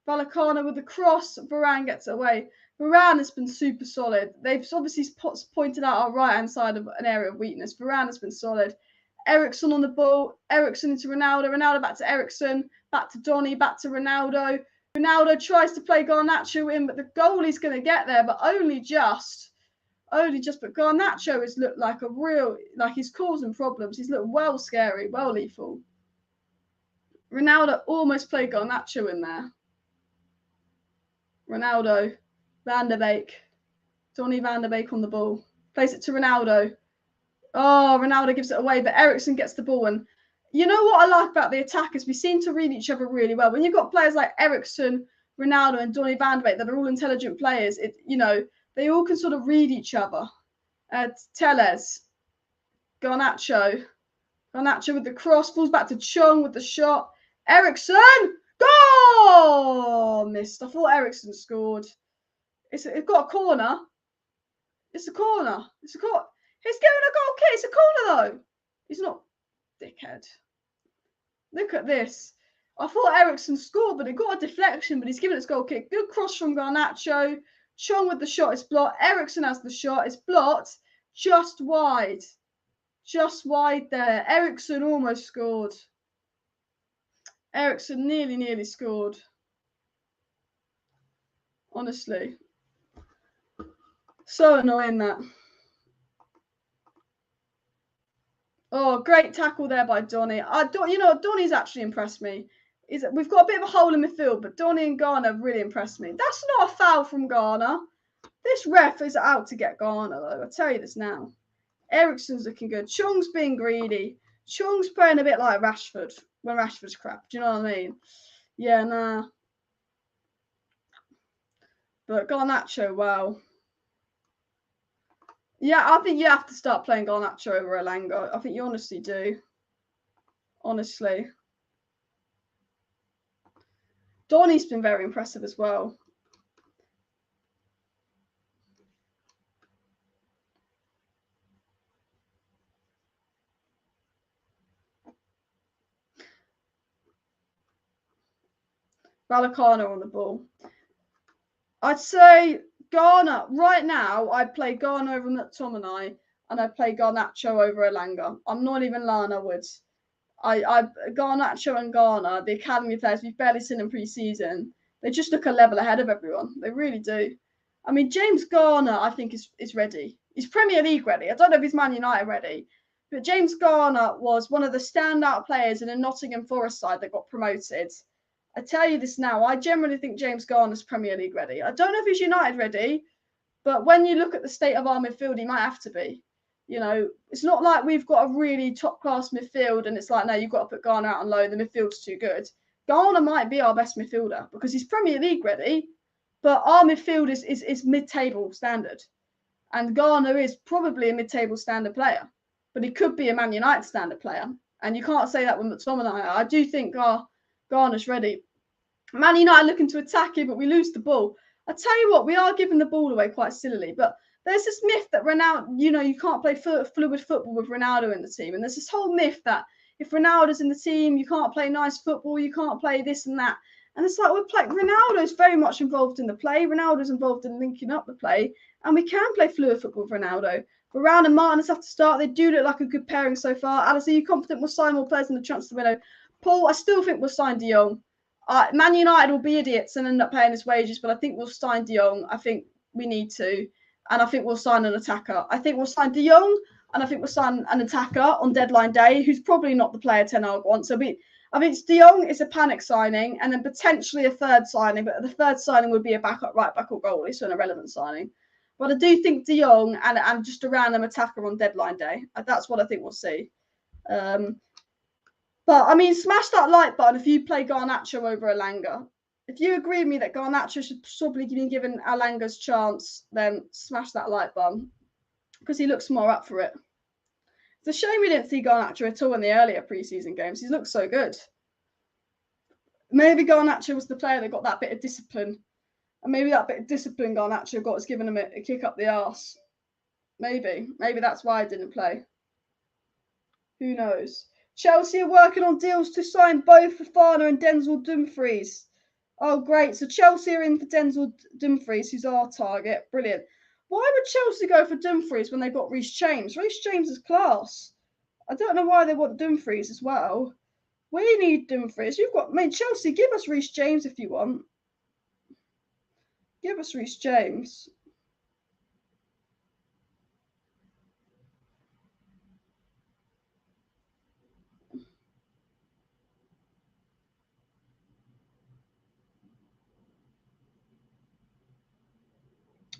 Vallecano with the cross. Varane gets it away. Varane has been super solid. They've obviously pointed out our right-hand side of an area of weakness. Varane has been solid. Eriksen on the ball. Eriksen into Ronaldo. Ronaldo back to Eriksen. Back to Donny. Back to Ronaldo. Ronaldo tries to play Garnacho in, but the goalie's going to get there, but only just. But Garnacho has looked like he's causing problems. He's looked well scary, well lethal. Ronaldo almost played Garnacho in there. Ronaldo, Van der Beek. Donny Van der Beek on the ball. Plays it to Ronaldo. Oh, Ronaldo gives it away, but Eriksen gets the ball. And you know what I like about the attackers? We seem to read each other really well. When you've got players like Eriksen, Ronaldo, and Donny Van der Beek that are all intelligent players, they all can sort of read each other. Telles, Garnacho with the cross, falls back to Chong with the shot. Eriksen, goal! Missed. I thought Eriksen scored. It's got a corner. It's a corner. He's giving a goal kick. It's a corner though. He's not. Dickhead. Look at this. I thought Eriksen scored, but it got a deflection, but he's given it a goal kick. Good cross from Garnacho. Chong with the shot is blocked. Eriksen has the shot. It's blocked. Just wide. Just wide there. Eriksson almost scored. Eriksson nearly scored. Honestly. So annoying that. Oh, great tackle there by Donny. You know, Donny's actually impressed me. We've got a bit of a hole in midfield, but Donny and Garner have really impressed me. That's not a foul from Garner. This ref is out to get Garner, though. I'll tell you this now. Eriksson's looking good. Chung's being greedy. Chung's playing a bit like Rashford when Rashford's crap. Do you know what I mean? Yeah, nah. But Garnacho, wow. Yeah, I think you have to start playing Garnacho over Elanga. I think you honestly do. Honestly. Donny's been very impressive as well. Vallecano on the ball. I'd say Garner, right now, I'd play Garner over McTominay and I'd play Garnacho over Elanga. I'm not even lying, I would. Garnacho and Garner, the academy players, we've barely seen in pre-season. They just look a level ahead of everyone. They really do. I mean, James Garner, I think, is ready. He's Premier League ready. I don't know if he's Man United ready. But James Garner was one of the standout players in a Nottingham Forest side that got promoted. I tell you this now, I generally think James Garner's Premier League ready. I don't know if he's United ready, but when you look at the state of our midfield, he might have to be. You know, it's not like we've got a really top-class midfield and it's like, no, you've got to put Garner out on loan, the midfield's too good. Garner might be our best midfielder because he's Premier League ready, but our midfield is mid-table standard. And Garner is probably a mid-table standard player, but he could be a Man United standard player. And you can't say that with McTominay. I do think Garner's ready. Man United looking to attack him, but we lose the ball. I tell you what, we are giving the ball away quite sillily, but there's this myth that Ronaldo, you know, you can't play fluid football with Ronaldo in the team. And there's this whole myth that if Ronaldo's in the team, you can't play nice football, you can't play this and that. And it's like, Ronaldo's very much involved in the play. Ronaldo's involved in linking up the play. And we can play fluid football with Ronaldo. Varane and Martinez have to start. They do look like a good pairing so far. Alice, are you confident we'll sign more players in the transfer window? Paul, I still think we'll sign De Jong. Man United will be idiots and end up paying his wages, but I think we'll sign De Jong. I think we need to. And I think we'll sign an attacker. I think we'll sign De Jong, and I think we'll sign an attacker on deadline day, who's probably not the player Ten Hag wants. So I think De Jong is a panic signing, and then potentially a third signing, but the third signing would be a backup right back or goalie, so an irrelevant signing. But I do think De Jong and just a random attacker on deadline day. That's what I think we'll see. But, I mean, smash that like button if you play Garnacho over Elanga. If you agree with me that Garnacho should probably be given Elanga's chance, then smash that like button because he looks more up for it. It's a shame we didn't see Garnacho at all in the earlier preseason games. He's looked so good. Maybe Garnacho was the player that got that bit of discipline. And maybe that bit of discipline Garnacho got has given him a kick up the arse. Maybe that's why I didn't play. Who knows? Chelsea are working on deals to sign both Fofana and Denzel Dumfries. Oh, great. So Chelsea are in for Denzel Dumfries, who's our target. Brilliant. Why would Chelsea go for Dumfries when they've got Reece James? Reece James is class. I don't know why they want Dumfries as well. We need Dumfries. Chelsea, give us Reece James if you want. Give us Reece James.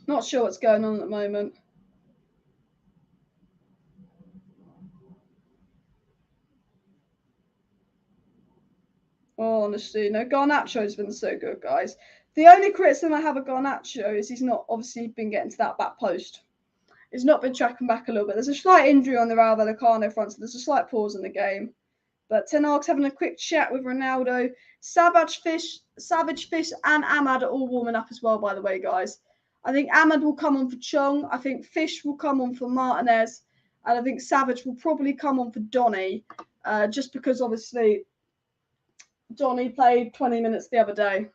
Not sure what's going on at the moment. Oh, honestly, no, Garnacho's been so good, guys. The only criticism I have of Garnacho is he's not obviously been getting to that back post. He's not been tracking back a little bit. There's a slight injury on the RAYO VALLECANO front, so there's a slight pause in the game. But Ten Hag's having a quick chat with Ronaldo. Savage Fish, and Ahmad are all warming up as well, by the way, guys. I think Ahmad will come on for Chung. I think Fish will come on for Martinez. And I think Savage will probably come on for Donny, just because, obviously, Donny played 20 minutes the other day.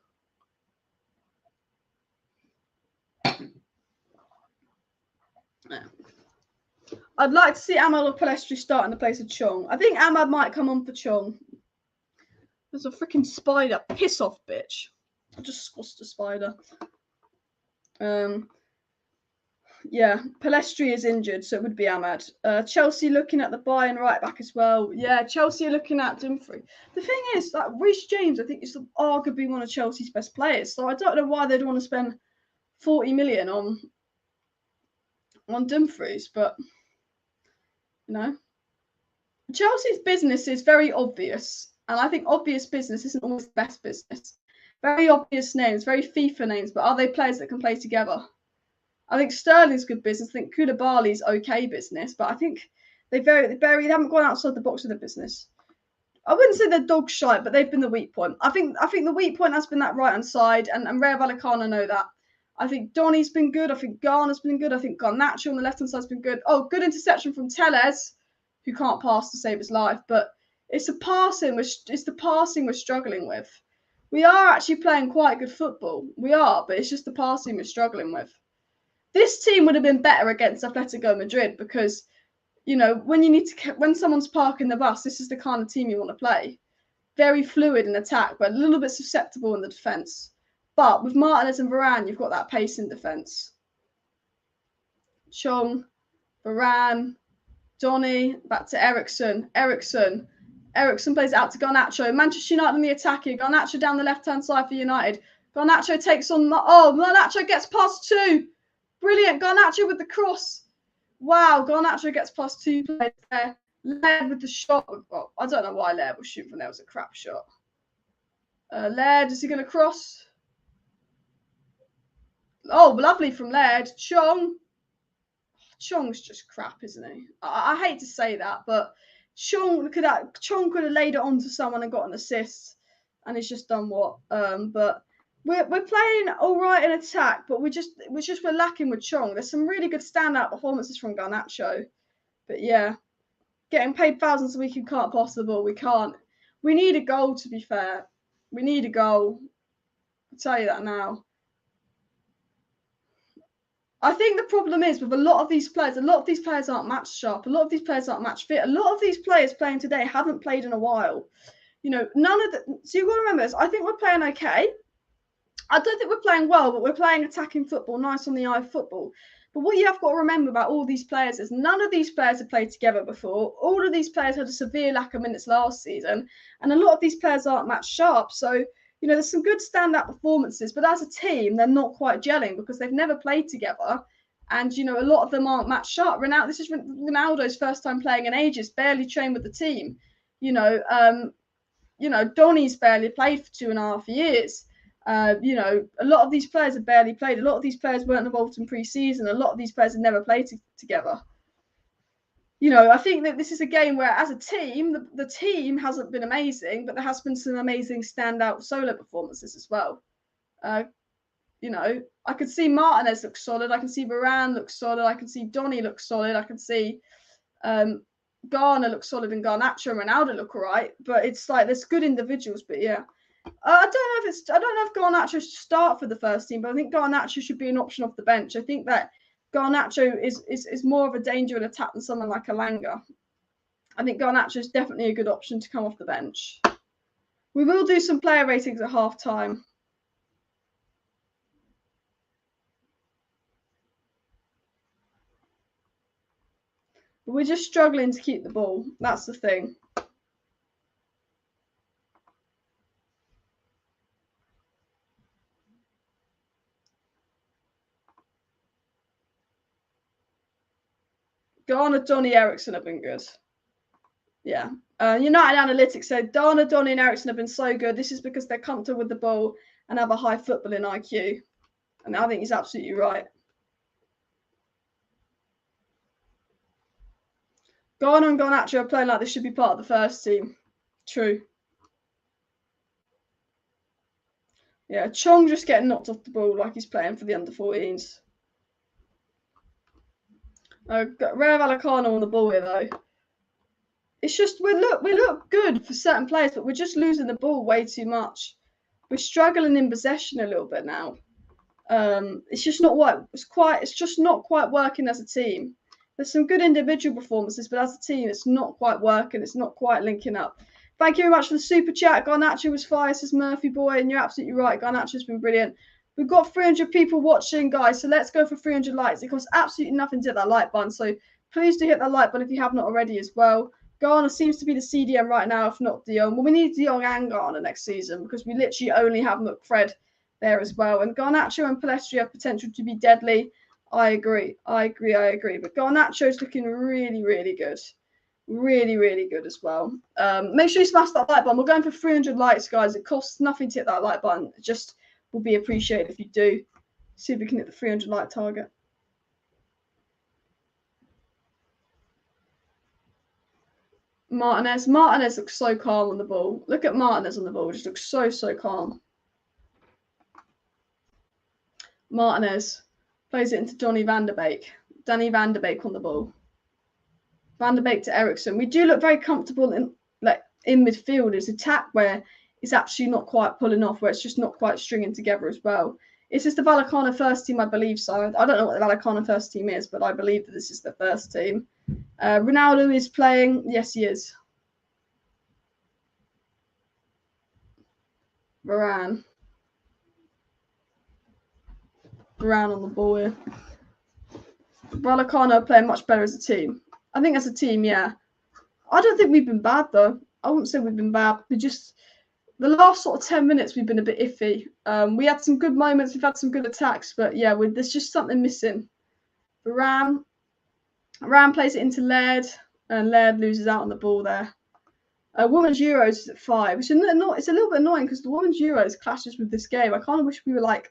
I'd like to see Ahmad or Palestri start in the place of Chong. I think Ahmad might come on for Chong. There's a freaking spider. Piss off, bitch. I just squashed a spider. Yeah, Palestri is injured, so it would be Ahmad. Chelsea looking at the Bayern right back as well. Yeah, Chelsea are looking at Dumfries. The thing is, like Reece James, I think is arguably one of Chelsea's best players. So I don't know why they'd want to spend 40 million on Dumfries, but you know, Chelsea's business is very obvious, and I think obvious business isn't always the best business. Very obvious names, very FIFA names, but are they players that can play together? I think Sterling's good business. I think Koulibaly's okay business, but I think they haven't gone outside the box with the business. I wouldn't say they're dog shite, but they've been the weak point. I think the weak point has been that right hand side, and RAYO VALLECANO know that. I think Donny's been good. I think Garner's been good. I think Garnacho on the left hand side's been good. Oh, good interception from Tellez, who can't pass to save his life. But it's the passing we're struggling with. We are actually playing quite good football. We are, but it's just the passing we're struggling with. This team would have been better against Atletico Madrid because, you know, when someone's parking the bus, this is the kind of team you want to play. Very fluid in attack, but a little bit susceptible in the defence. But with Martinez and Varane, you've got that pace in defence. Chong, Varane, Donny, back to Eriksen. Eriksen plays out to Garnacho. Manchester United on the attack here. Garnacho down the left-hand side for United. Garnacho takes on... Garnacho gets past two. Brilliant. Garnacho with the cross. Wow, Garnacho gets plus 2 players there. Laird with the shot. Well, I don't know why Laird was shooting from there. It was a crap shot. Laird, is he going to cross? Oh, lovely from Laird. Chong's just crap, isn't he? I hate to say that, but Chong could have laid it onto someone and got an assist, and he's just done what? But we're playing all right in attack, but we're lacking with Chong. There's some really good standout performances from Garnacho, but yeah, getting paid thousands a week and can't pass the ball. We can't. We need a goal, to be fair. We need a goal. I'll tell you that now. I think the problem is with a lot of these players aren't match sharp. A lot of these players aren't match fit. A lot of these players playing today haven't played in a while. You know, so you've got to remember this. I think we're playing okay. I don't think we're playing well, but we're playing attacking football, nice on the eye football. But what you have got to remember about all these players is none of these players have played together before. All of these players had a severe lack of minutes last season, and a lot of these players aren't match sharp. So, you know, there's some good standout performances, but as a team, they're not quite gelling because they've never played together. And, you know, a lot of them aren't match sharp. This is Ronaldo's first time playing in ages, barely trained with the team. You know, Donny's barely played for 2.5 years. You know, a lot of these players have barely played. A lot of these players weren't involved in pre-season. A lot of these players have never played together. You know, I think that this is a game where, as a team, the team hasn't been amazing, but there has been some amazing standout solo performances as well. You know, I could see Martinez look solid. I can see Varane look solid. I can see Donny look solid. I can see Garner look solid and Garnacho and Ronaldo look all right. But it's like there's good individuals, but yeah. I don't know if Garnacho should start for the first team, but I think Garnacho should be an option off the bench. I think that Garnacho is more of a danger in attack than someone like Elanga. I think Garnacho is definitely a good option to come off the bench. We will do some player ratings at half time. We're just struggling to keep the ball. That's the thing. Garner, Donny, Eriksen have been good. Yeah. United Analytics said Garner, Donny, and Eriksen have been so good. This is because they're comfortable with the ball and have a high footballing IQ. And I think he's absolutely right. Garner and Garnacho are playing like they should be part of the first team. True. Yeah, Chong just getting knocked off the ball like he's playing for the under-14s. RAYO VALLECANO on the ball here, though. It's just we look good for certain players, but we're just losing the ball way too much. We're struggling in possession a little bit now. It's just not what it's just not quite working as a team. There's some good individual performances, but as a team, it's not quite working. It's not quite linking up. Thank you very much for the super chat. Garnacho was fire, says Murphy Boy, and you're absolutely right. Garnacho's been brilliant. We've got 300 people watching, guys, so let's go for 300 likes. It costs absolutely nothing to hit that like button, so please do hit that like button if you have not already as well. Garner seems to be the CDM right now, if not De Jong. Well, we need De Jong and Garner next season because we literally only have McFred there as well. And Garnacho and Palestri have potential to be deadly. I agree. But Garnacho's looking really, really good. Really, really good as well. Make sure you smash that like button. We're going for 300 likes, guys. It costs nothing to hit that like button. It just will be appreciated if you do. See if we can hit the 300 like target. Martinez looks so calm on the ball. Look at Martinez on the ball. Just looks so calm. Martinez plays it into Danny Van der Beek on the ball. Van der Beek to Eriksson. We do look very comfortable in midfield. It's attack where it's actually not quite pulling off, where it's just not quite stringing together as well. Is this the Vallecano first team? I believe so. I don't know what the Vallecano first team is, but I believe that this is the first team. Ronaldo is playing. Yes, he is. Varane on the ball here. Vallecano are playing much better as a team. I think as a team, yeah. I don't think we've been bad, though. I wouldn't say we've been bad. We just, the last sort of 10 minutes, we've been a bit iffy. We had some good moments. We've had some good attacks. But, yeah, there's just something missing. Varane plays it into Laird. And Laird loses out on the ball there. Women's Euros is at 5. It's a little bit annoying because the Women's Euros clashes with this game. I kind of wish we were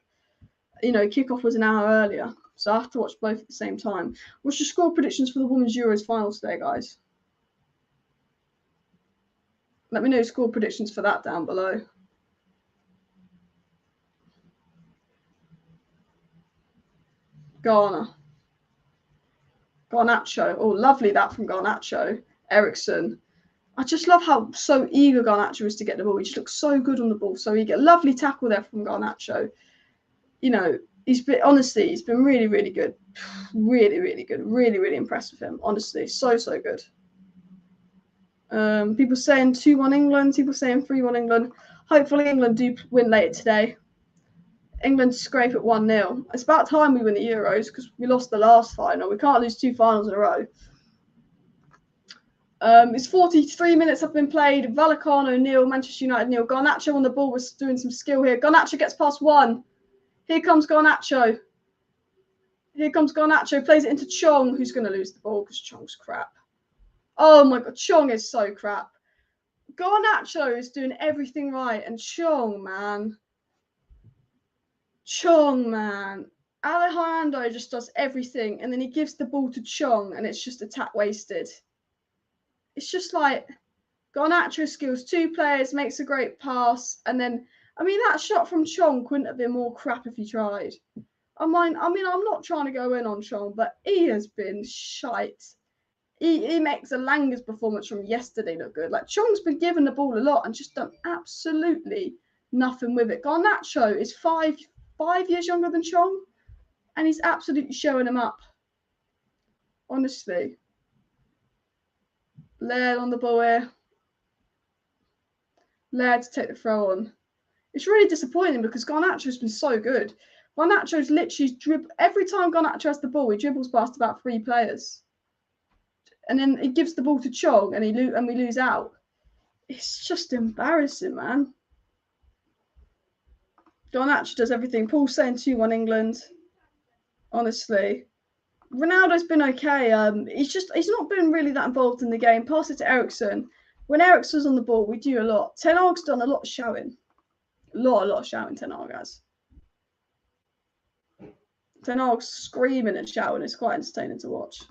kickoff was an hour earlier. So I have to watch both at the same time. What's your score predictions for the Women's Euros finals today, guys? Let me know your score predictions for that down below. Garnacho. Oh, lovely that from Garnacho. Eriksson. I just love how so eager Garnacho is to get the ball. He just looks so good on the ball. So he get a lovely tackle there from Garnacho. You know, he's been really, really good. Really, really good. Really, really impressed with him. Honestly, so good. People saying 2-1 England. People saying 3-1 England. Hopefully England do win later today. England scrape at 1-0. It's about time we win the Euros because we lost the last final. We can't lose 2 finals in a row. It's 43 minutes have been played. Vallecano nil, Manchester United nil. Garnacho on the ball was doing some skill here. Garnacho gets past 1. Here comes Garnacho. Plays it into Chong, who's going to lose the ball because Chong's crap. Oh my God, Chong is so crap. Garnacho is doing everything right, and Chong, man. Alejandro just does everything, and then he gives the ball to Chong, and it's just attack wasted. It's just like Garnacho skills 2 players, makes a great pass, and then, I mean, that shot from Chong couldn't have been more crap if he tried. I'm not trying to go in on Chong, but he has been shite. He makes a Langer's performance from yesterday look good. Like, Chong's been given the ball a lot and just done absolutely nothing with it. Garnacho is 5 years younger than Chong, and he's absolutely showing him up. Honestly. Laird on the ball here. Laird to take the throw on. It's really disappointing because Garnacho's been so good. Garnacho's literally every time Garnacho has the ball, he dribbles past about 3 players. And then he gives the ball to Chong and we lose out. It's just embarrassing, man. Garnacho does everything. Paul's saying 2-1 England. Honestly. Ronaldo's been okay. He's not been really that involved in the game. Pass it to Eriksson. When Eriksson's on the ball, we do a lot. Ten Hag's done a lot of shouting. A lot of shouting, Ten Hag has. Ten Hag's screaming and shouting. It's quite entertaining to watch.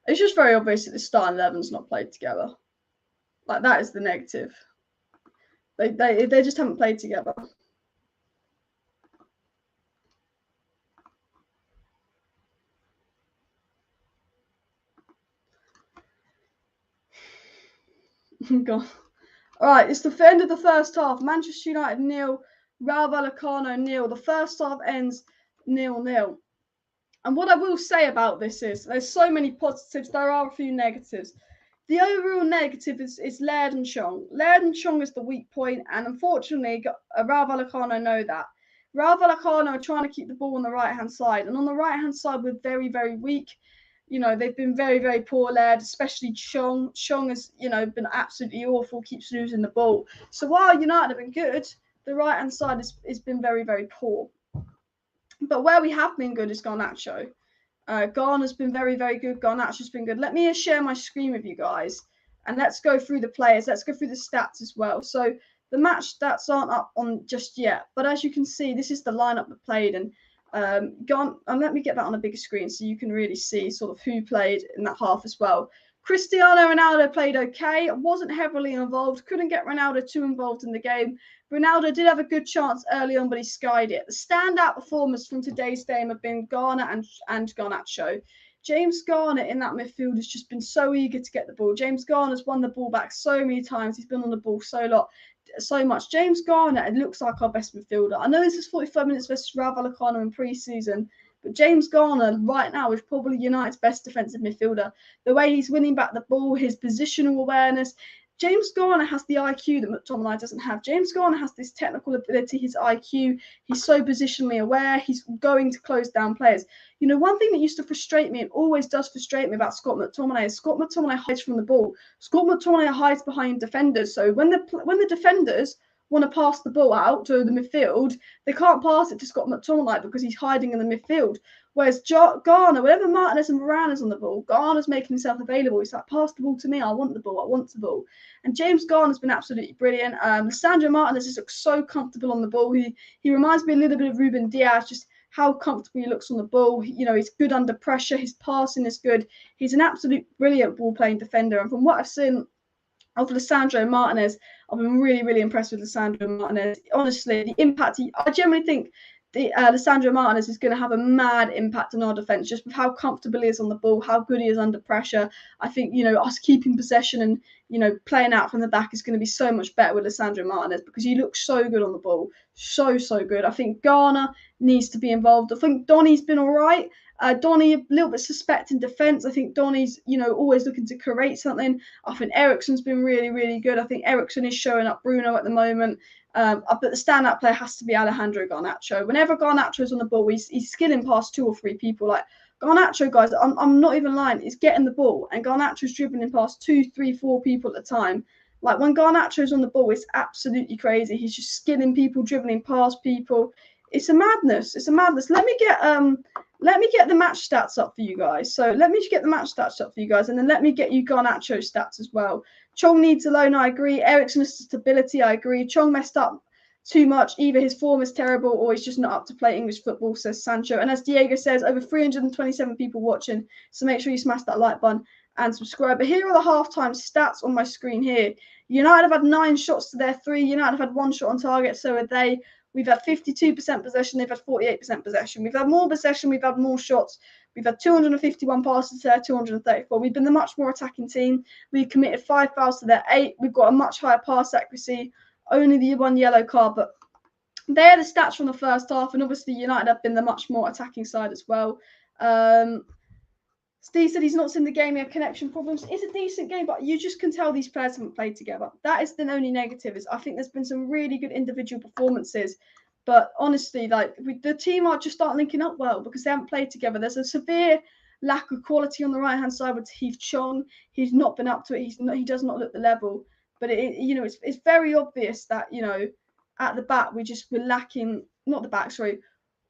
It's just very obvious that the starting 11's not played together. Like, that is the negative. They just haven't played together. Gone. All right, it's the end of the first half. Manchester United 0, Rayo Vallecano 0. The first half ends 0-0. And what I will say about this is there's so many positives. There are a few negatives. The overall negative is Laird and Chong. Laird and Chong is the weak point, and unfortunately, Rayo Vallecano know that. Rayo Vallecano are trying to keep the ball on the right-hand side, and on the right-hand side, we're very, very weak. You know, they've been very, very poor led, especially Chong. Chong has, been absolutely awful, keeps losing the ball. So while United have been good, the right-hand side has been very, very poor. But where we have been good is Garnacho. Garner's been very, very good. Garnacho's been good. Let me share my screen with you guys, and let's go through the players. Let's go through the stats as well. So the match stats aren't up on just yet, but as you can see, this is the lineup that played, and let me get that on a bigger screen so you can really see sort of who played in that half as well. Cristiano Ronaldo played okay, wasn't heavily involved, couldn't get Ronaldo too involved in the game. Ronaldo did have a good chance early on, but he skied it. The standout performers from today's game have been Garner and Garnacho. James Garner in that midfield has just been so eager to get the ball. James Garner's won the ball back so many times. He's been on the ball so much. James Garner, it looks like our best midfielder. I know this is 45 minutes versus Rayo Vallecano in pre-season, but James Garner right now is probably United's best defensive midfielder. The way he's winning back the ball, his positional awareness. James Garner has the IQ that McTominay doesn't have. James Garner has this technical ability, his IQ. He's so positionally aware. He's going to close down players. You know, one thing that used to frustrate me and always does frustrate me about Scott McTominay is Scott McTominay hides from the ball. Scott McTominay hides behind defenders. So when the defenders want to pass the ball out to the midfield, they can't pass it to Scott McTominay because he's hiding in the midfield. Whereas Garner, whenever Martinez and Varane is on the ball, Garner's making himself available. He's like, pass the ball to me. I want the ball. I want the ball. And James Garner's been absolutely brilliant. Sandro Martinez just looks so comfortable on the ball. He reminds me a little bit of Ruben Diaz, just how comfortable he looks on the ball. You know, he's good under pressure. His passing is good. He's an absolute brilliant ball-playing defender. And from what I've seen of Lisandro Martinez, I've been really, really impressed with Lisandro Martinez. Honestly, the impact, I generally think Lisandro Martinez is going to have a mad impact on our defence, just with how comfortable he is on the ball, how good he is under pressure. I think, us keeping possession and, playing out from the back is going to be so much better with Lisandro Martinez because he looks so good on the ball. So, so good. I think Garner needs to be involved. I think Donny's been all right. Donny a little bit suspect in defence. I think Donny's, always looking to create something. I think Eriksen's been really, really good. I think Eriksen is showing up Bruno at the moment. But the standout player has to be Alejandro Garnacho. Whenever Garnacho's on the ball, he's skilling past 2 or 3 people. Like Garnacho, guys, I'm not even lying. He's getting the ball, and Garnacho's dribbling past 2, 3, 4 people at a time. Like when Garnacho's on the ball, it's absolutely crazy. He's just skilling people, dribbling past people. It's a madness. It's a madness. Let me get the match stats up for you guys. So let me get the match stats up for you guys, and then let me get you Garnacho stats as well. Chong needs a loan, I agree. Eriksen's stability, I agree. Chong messed up too much. Either his form is terrible or he's just not up to play English football, says Sancho. And as Diego says, over 327 people watching, so make sure you smash that like button and subscribe. But here are the halftime stats on my screen here. United have had 9 shots to their 3. United have had 1 shot on target, so have they. We've had 52% possession. They've had 48% possession. We've had more possession. We've had more shots. We've had 251 passes to their 234. We've been the much more attacking team. We've committed 5 fouls to their 8. We've got a much higher pass accuracy. Only the 1 yellow card, but they're the stats from the first half. And obviously, United have been the much more attacking side as well. Steve said he's not seen the game. He had connection problems. It's a decent game, but you just can tell these players haven't played together. That is the only negative. Is I think there's been some really good individual performances, but honestly, the team just aren't linking up well because they haven't played together. There's a severe lack of quality on the right hand side with Heath Chong. He's not been up to it. He does not look the level. But it's very obvious that at the back we're lacking. Not the back, sorry.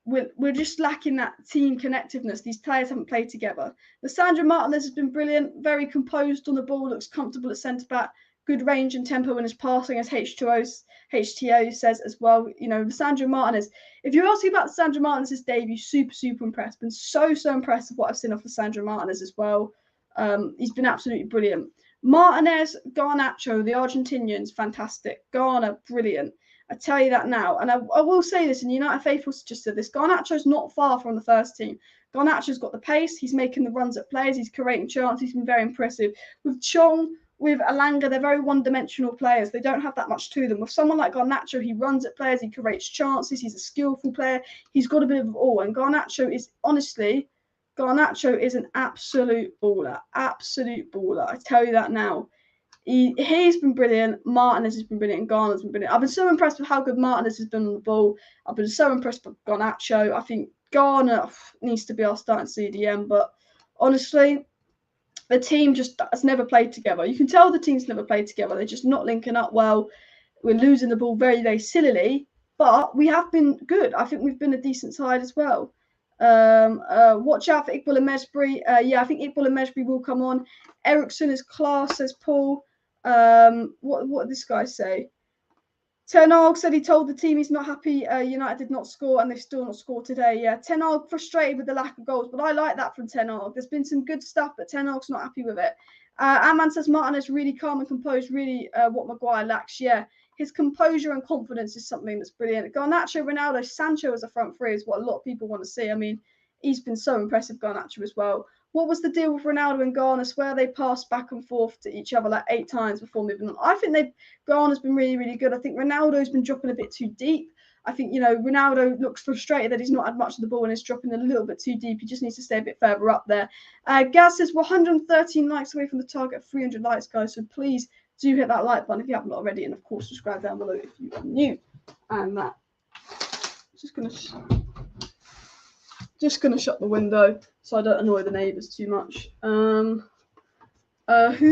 We're just lacking that team connectiveness. These players haven't played together. Lisandro Martinez has been brilliant, very composed on the ball, looks comfortable at centre-back, good range and tempo in his passing, as HTO says as well. Lisandro Martinez, if you're asking about Lisandro Martinez's debut, super, super impressed. Been so, so impressed with what I've seen off Lisandro Martinez as well. He's been absolutely brilliant. Martinez, Garnacho, the Argentinians, fantastic. Garner, brilliant. I tell you that now. And I will say this, and United Faithful just said this, Garnacho's not far from the first team. Garnacho's got the pace. He's making the runs at players. He's creating chances. He's been very impressive. With Chong, with Elanga, they're very one-dimensional players. They don't have that much to them. With someone like Garnacho, he runs at players, he creates chances, he's a skillful player, he's got a bit of all. And Garnacho is an absolute baller. Absolute baller. I tell you that now. He's been brilliant. Martinez has been brilliant. Garner's been brilliant. I've been so impressed with how good Martinez has been on the ball. I've been so impressed with Garnacho. I think Garner needs to be our starting CDM, but honestly, the team just has never played together. You can tell the team's never played together. They're just not linking up well. We're losing the ball very, very sillily, but we have been good. I think we've been a decent side as well. Watch out for Iqbal and Mesbury. Yeah, I think Iqbal and Mesbury will come on. Ericsson is class, says Paul. What did this guy say? Ten Hag said he told the team he's not happy United did not score and they've still not scored today. Yeah, Ten Hag frustrated with the lack of goals, but I like that from Ten Hag. There's been some good stuff, but Ten Hag's not happy with it. Aman says Martinez really calm and composed, really what Maguire lacks. Yeah, his composure and confidence is something that's brilliant. Garnacho, Ronaldo, Sancho as a front three is what a lot of people want to see. I mean, he's been so impressive, Garnacho as well. What was the deal with Ronaldo and Garner? Swear they passed back and forth to each other like 8 times before moving on. I think Garner's been really, really good. I think Ronaldo's been dropping a bit too deep. I think, Ronaldo looks frustrated that he's not had much of the ball and is dropping a little bit too deep. He just needs to stay a bit further up there. Gaz says we're 113 likes away from the target of 300 likes, guys. So please do hit that like button if you haven't already. And, of course, subscribe down below if you are new. And that. Just gonna shut the window so I don't annoy the neighbours too much. Who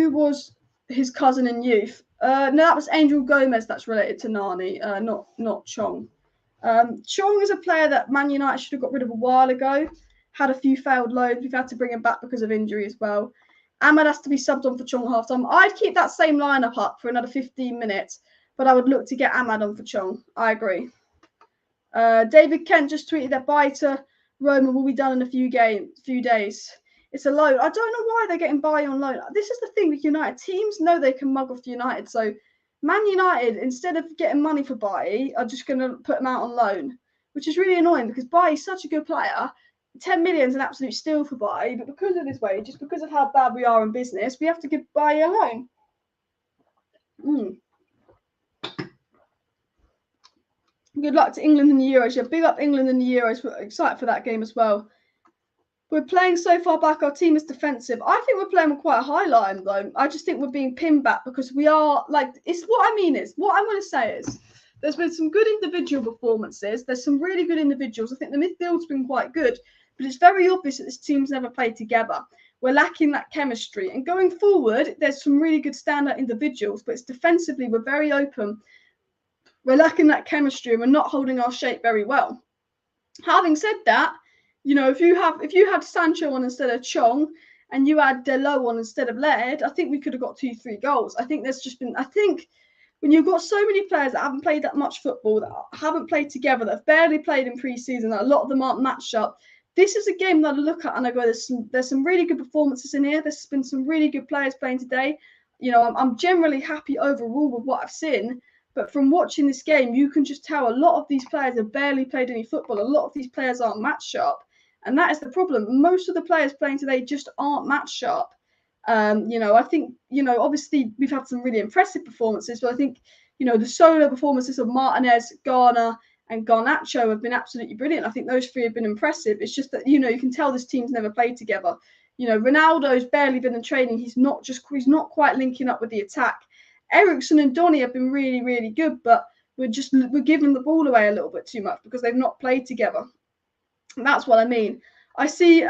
was his cousin in youth? No, that was Angel Gomez. That's related to Nani, not Chong. Chong is a player that Man United should have got rid of a while ago. Had a few failed loans. We've had to bring him back because of injury as well. Ahmad has to be subbed on for Chong half time. I'd keep that same lineup up for another 15 minutes, but I would look to get Ahmad on for Chong. I agree. David Kent just tweeted that bye to Roma will be done in a few days. It's a loan. I don't know why they're getting by on loan. This is the thing with United. Teams know they can mug off United. So Man United, instead of getting money for Bailly, are just going to put him out on loan, which is really annoying because Bailly's such a good player. 10 million is an absolute steal for Bailly, but because of his wages, because of how bad we are in business, we have to give Bailly a loan. Good luck to England in the Euros. Yeah, big up England in the Euros. We're excited for that game as well. We're playing so far back. Our team is defensive. I think we're playing with quite a high line, though. I just think we're being pinned back because we are what I'm going to say is there's been some good individual performances. There's some really good individuals. I think the midfield's been quite good, but it's very obvious that this team's never played together. We're lacking that chemistry. And going forward, there's some really good standout individuals, but it's defensively, we're very open. We're lacking that chemistry and we're not holding our shape very well. Having said that, if you had Sancho on instead of Chong and you had Delo on instead of Laird, I think we could have got 2-3 goals. I think when you've got so many players that haven't played that much football, that haven't played together, that have barely played in pre-season, that a lot of them aren't matched up, this is a game that I look at and I go, there's some really good performances in here. There's been some really good players playing today. I'm generally happy overall with what I've seen. But from watching this game, you can just tell a lot of these players have barely played any football. A lot of these players aren't match sharp. And that is the problem. Most of the players playing today just aren't match sharp. I think, obviously we've had some really impressive performances, but I think, the solo performances of Martinez, Garner, and Garnacho have been absolutely brilliant. I think those 3 have been impressive. It's just that, you can tell this team's never played together. Ronaldo's barely been in training. He's not quite linking up with the attack. Ericsson and Donny have been really, really good, but we're giving the ball away a little bit too much because they've not played together. And that's what I mean. I see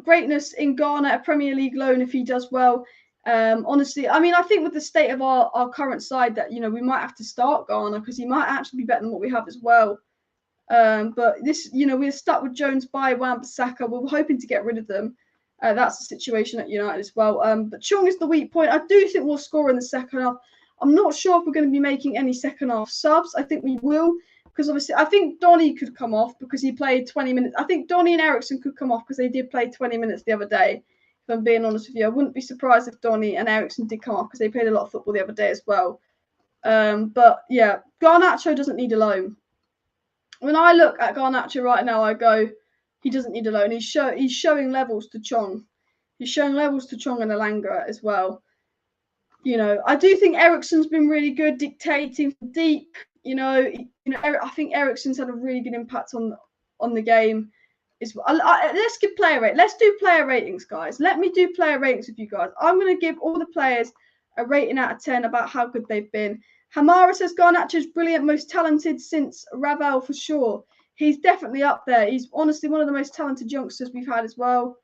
greatness in Garner, a Premier League loan if he does well. Honestly, I mean, I think with the state of our current side that, we might have to start Garner because he might actually be better than what we have as well. But this, we're stuck with Jones, Bailly, Wan-Bissaka. We're hoping to get rid of them. That's the situation at United as well. But Chong is the weak point. I do think we'll score in the second half. I'm not sure if we're going to be making any second half subs. I think we will, because obviously I think Donny could come off because he played 20 minutes. I think Donny and Ericsson could come off because they did play 20 minutes the other day. If I'm being honest with you, I wouldn't be surprised if Donny and Ericsson did come off because they played a lot of football the other day as well. But yeah, Garnacho doesn't need a loan. When I look at Garnacho right now, I go, he doesn't need a loan. He's showing levels to Chong. He's showing levels to Chong and Elanga as well. you know, I do think Eriksen's been really good dictating deep. I think Eriksen's had a really good impact on the game. Let's give player rate. Let's do player ratings, guys. Let me do player ratings with you guys. I'm going to give all the players a rating out of 10 about how good they've been. Hamara says Garnacho's brilliant, most talented since Ravel for sure. He's definitely up there. He's honestly one of the most talented youngsters we've had as well.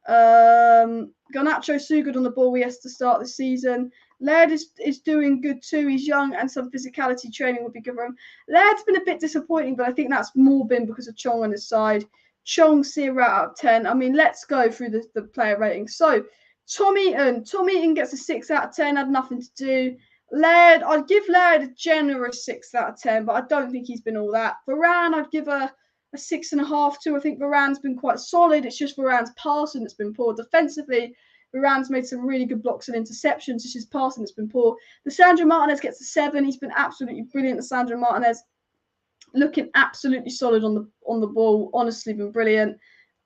Garnacho's so good on the ball. He has to start the season. Laird is doing good too. He's young and some physicality training would be good for him. Laird's been a bit disappointing, but I think that's more been because of Chong on his side. Chong 0 out of 10. I mean, let's go through the player ratings. So, Tom Eaton gets a 6 out of 10, had nothing to do. Laird, I'd give Laird a generous 6 out of 10, but I don't think he's been all that. Varane, I'd give a 6.5 to. I think Varane's been quite solid. It's just Varane's passing that's been poor. Defensively, Varane's made some really good blocks and interceptions. It's just passing that's been poor. Lisandro Martinez gets a 7. He's been absolutely brilliant. Lisandro Martinez looking absolutely solid on the ball. Honestly, been brilliant.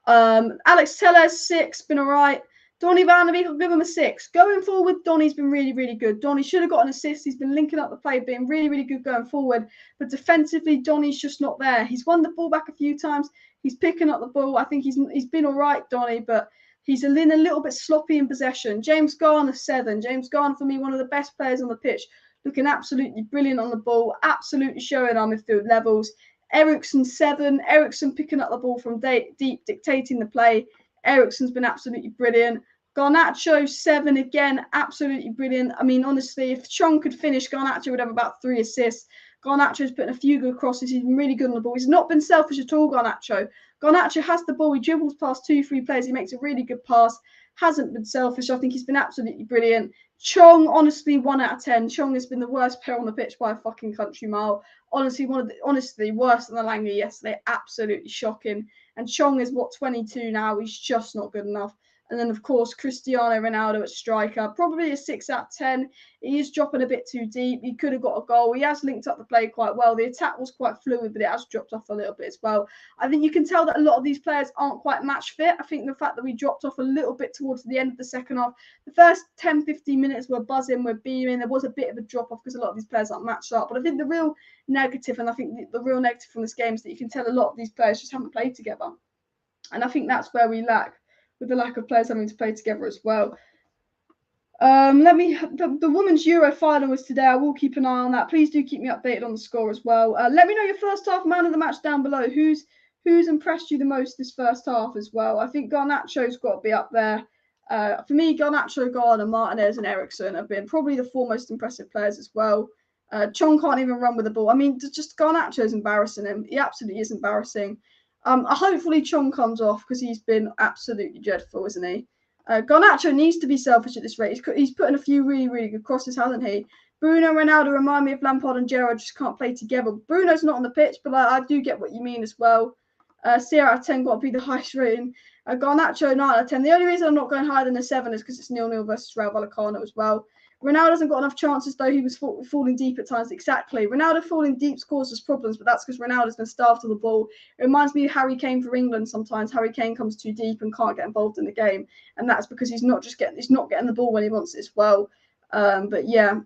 Alex Tellez 6, been all right. Donny van der Beek, I'll give him a 6. Going forward, Donny's been really, really good. Donny should have got an assist. He's been linking up the play, being really, really good going forward. But defensively, Donny's just not there. He's won the ball back a few times. He's picking up the ball. I think he's been all right, Donny, but he's a little bit sloppy in possession. James Garner 7. James Garner, for me, one of the best players on the pitch. Looking absolutely brilliant on the ball. Absolutely showing our midfield levels. Eriksen 7. Eriksen picking up the ball from deep, dictating the play. Eriksen's been absolutely brilliant. Garnacho 7 again, absolutely brilliant. I mean, honestly, if Chong could finish, Garnacho would have about 3 assists. Garnacho's putting a few good crosses. He's been really good on the ball. He's not been selfish at all, Garnacho. Garnacho has the ball. He dribbles past 2-3 players. He makes a really good pass. Hasn't been selfish. I think he's been absolutely brilliant. Chong, honestly, 1 out of 10. Chong has been the worst player on the pitch by a fucking country mile. Honestly, worse than the Langley yesterday. Absolutely shocking. And Chong is 22 now. He's just not good enough. And then, of course, Cristiano Ronaldo at striker. Probably a 6 out of 10. He is dropping a bit too deep. He could have got a goal. He has linked up the play quite well. The attack was quite fluid, but it has dropped off a little bit as well. I think you can tell that a lot of these players aren't quite match fit. I think the fact that we dropped off a little bit towards the end of the second half, the first 10-15 minutes were buzzing, we're beaming. There was a bit of a drop off because a lot of these players aren't matched up. But I think the real negative, and I think the real negative from this game is that you can tell a lot of these players just haven't played together. And I think that's where we lack, with the lack of players having to play together as well. The Women's Euro final was today. I will keep an eye on that. Please do keep me updated on the score as well. Let me know your first half man of the match down below. Who's impressed you the most this first half as well? I think Garnacho's got to be up there. For me, Garnacho, Garner, Martinez and Eriksen have been probably the 4 most impressive players as well. Chong can't even run with the ball. I mean, just Garnacho's embarrassing him. He absolutely is embarrassing. Hopefully Chong comes off because he's been absolutely dreadful, isn't he? Garnacho needs to be selfish at this rate. He's put in a few really, really good crosses, hasn't he? Bruno and Ronaldo remind me of Lampard and Gerrard, just can't play together. Bruno's not on the pitch, but I do get what you mean as well. 0 out of 10 got to be the highest rating. Garnacho 9 out of 10. The only reason I'm not going higher than a 7 is because it's 0-0 versus RAYO VALLECANO as well. Ronaldo hasn't got enough chances, though. He was falling deep at times. Exactly. Ronaldo falling deep causes problems, but that's because Ronaldo's been starved of the ball. It reminds me of Harry Kane for England sometimes. Harry Kane comes too deep and can't get involved in the game. And that's because he's not getting the ball when he wants it as well. But yeah,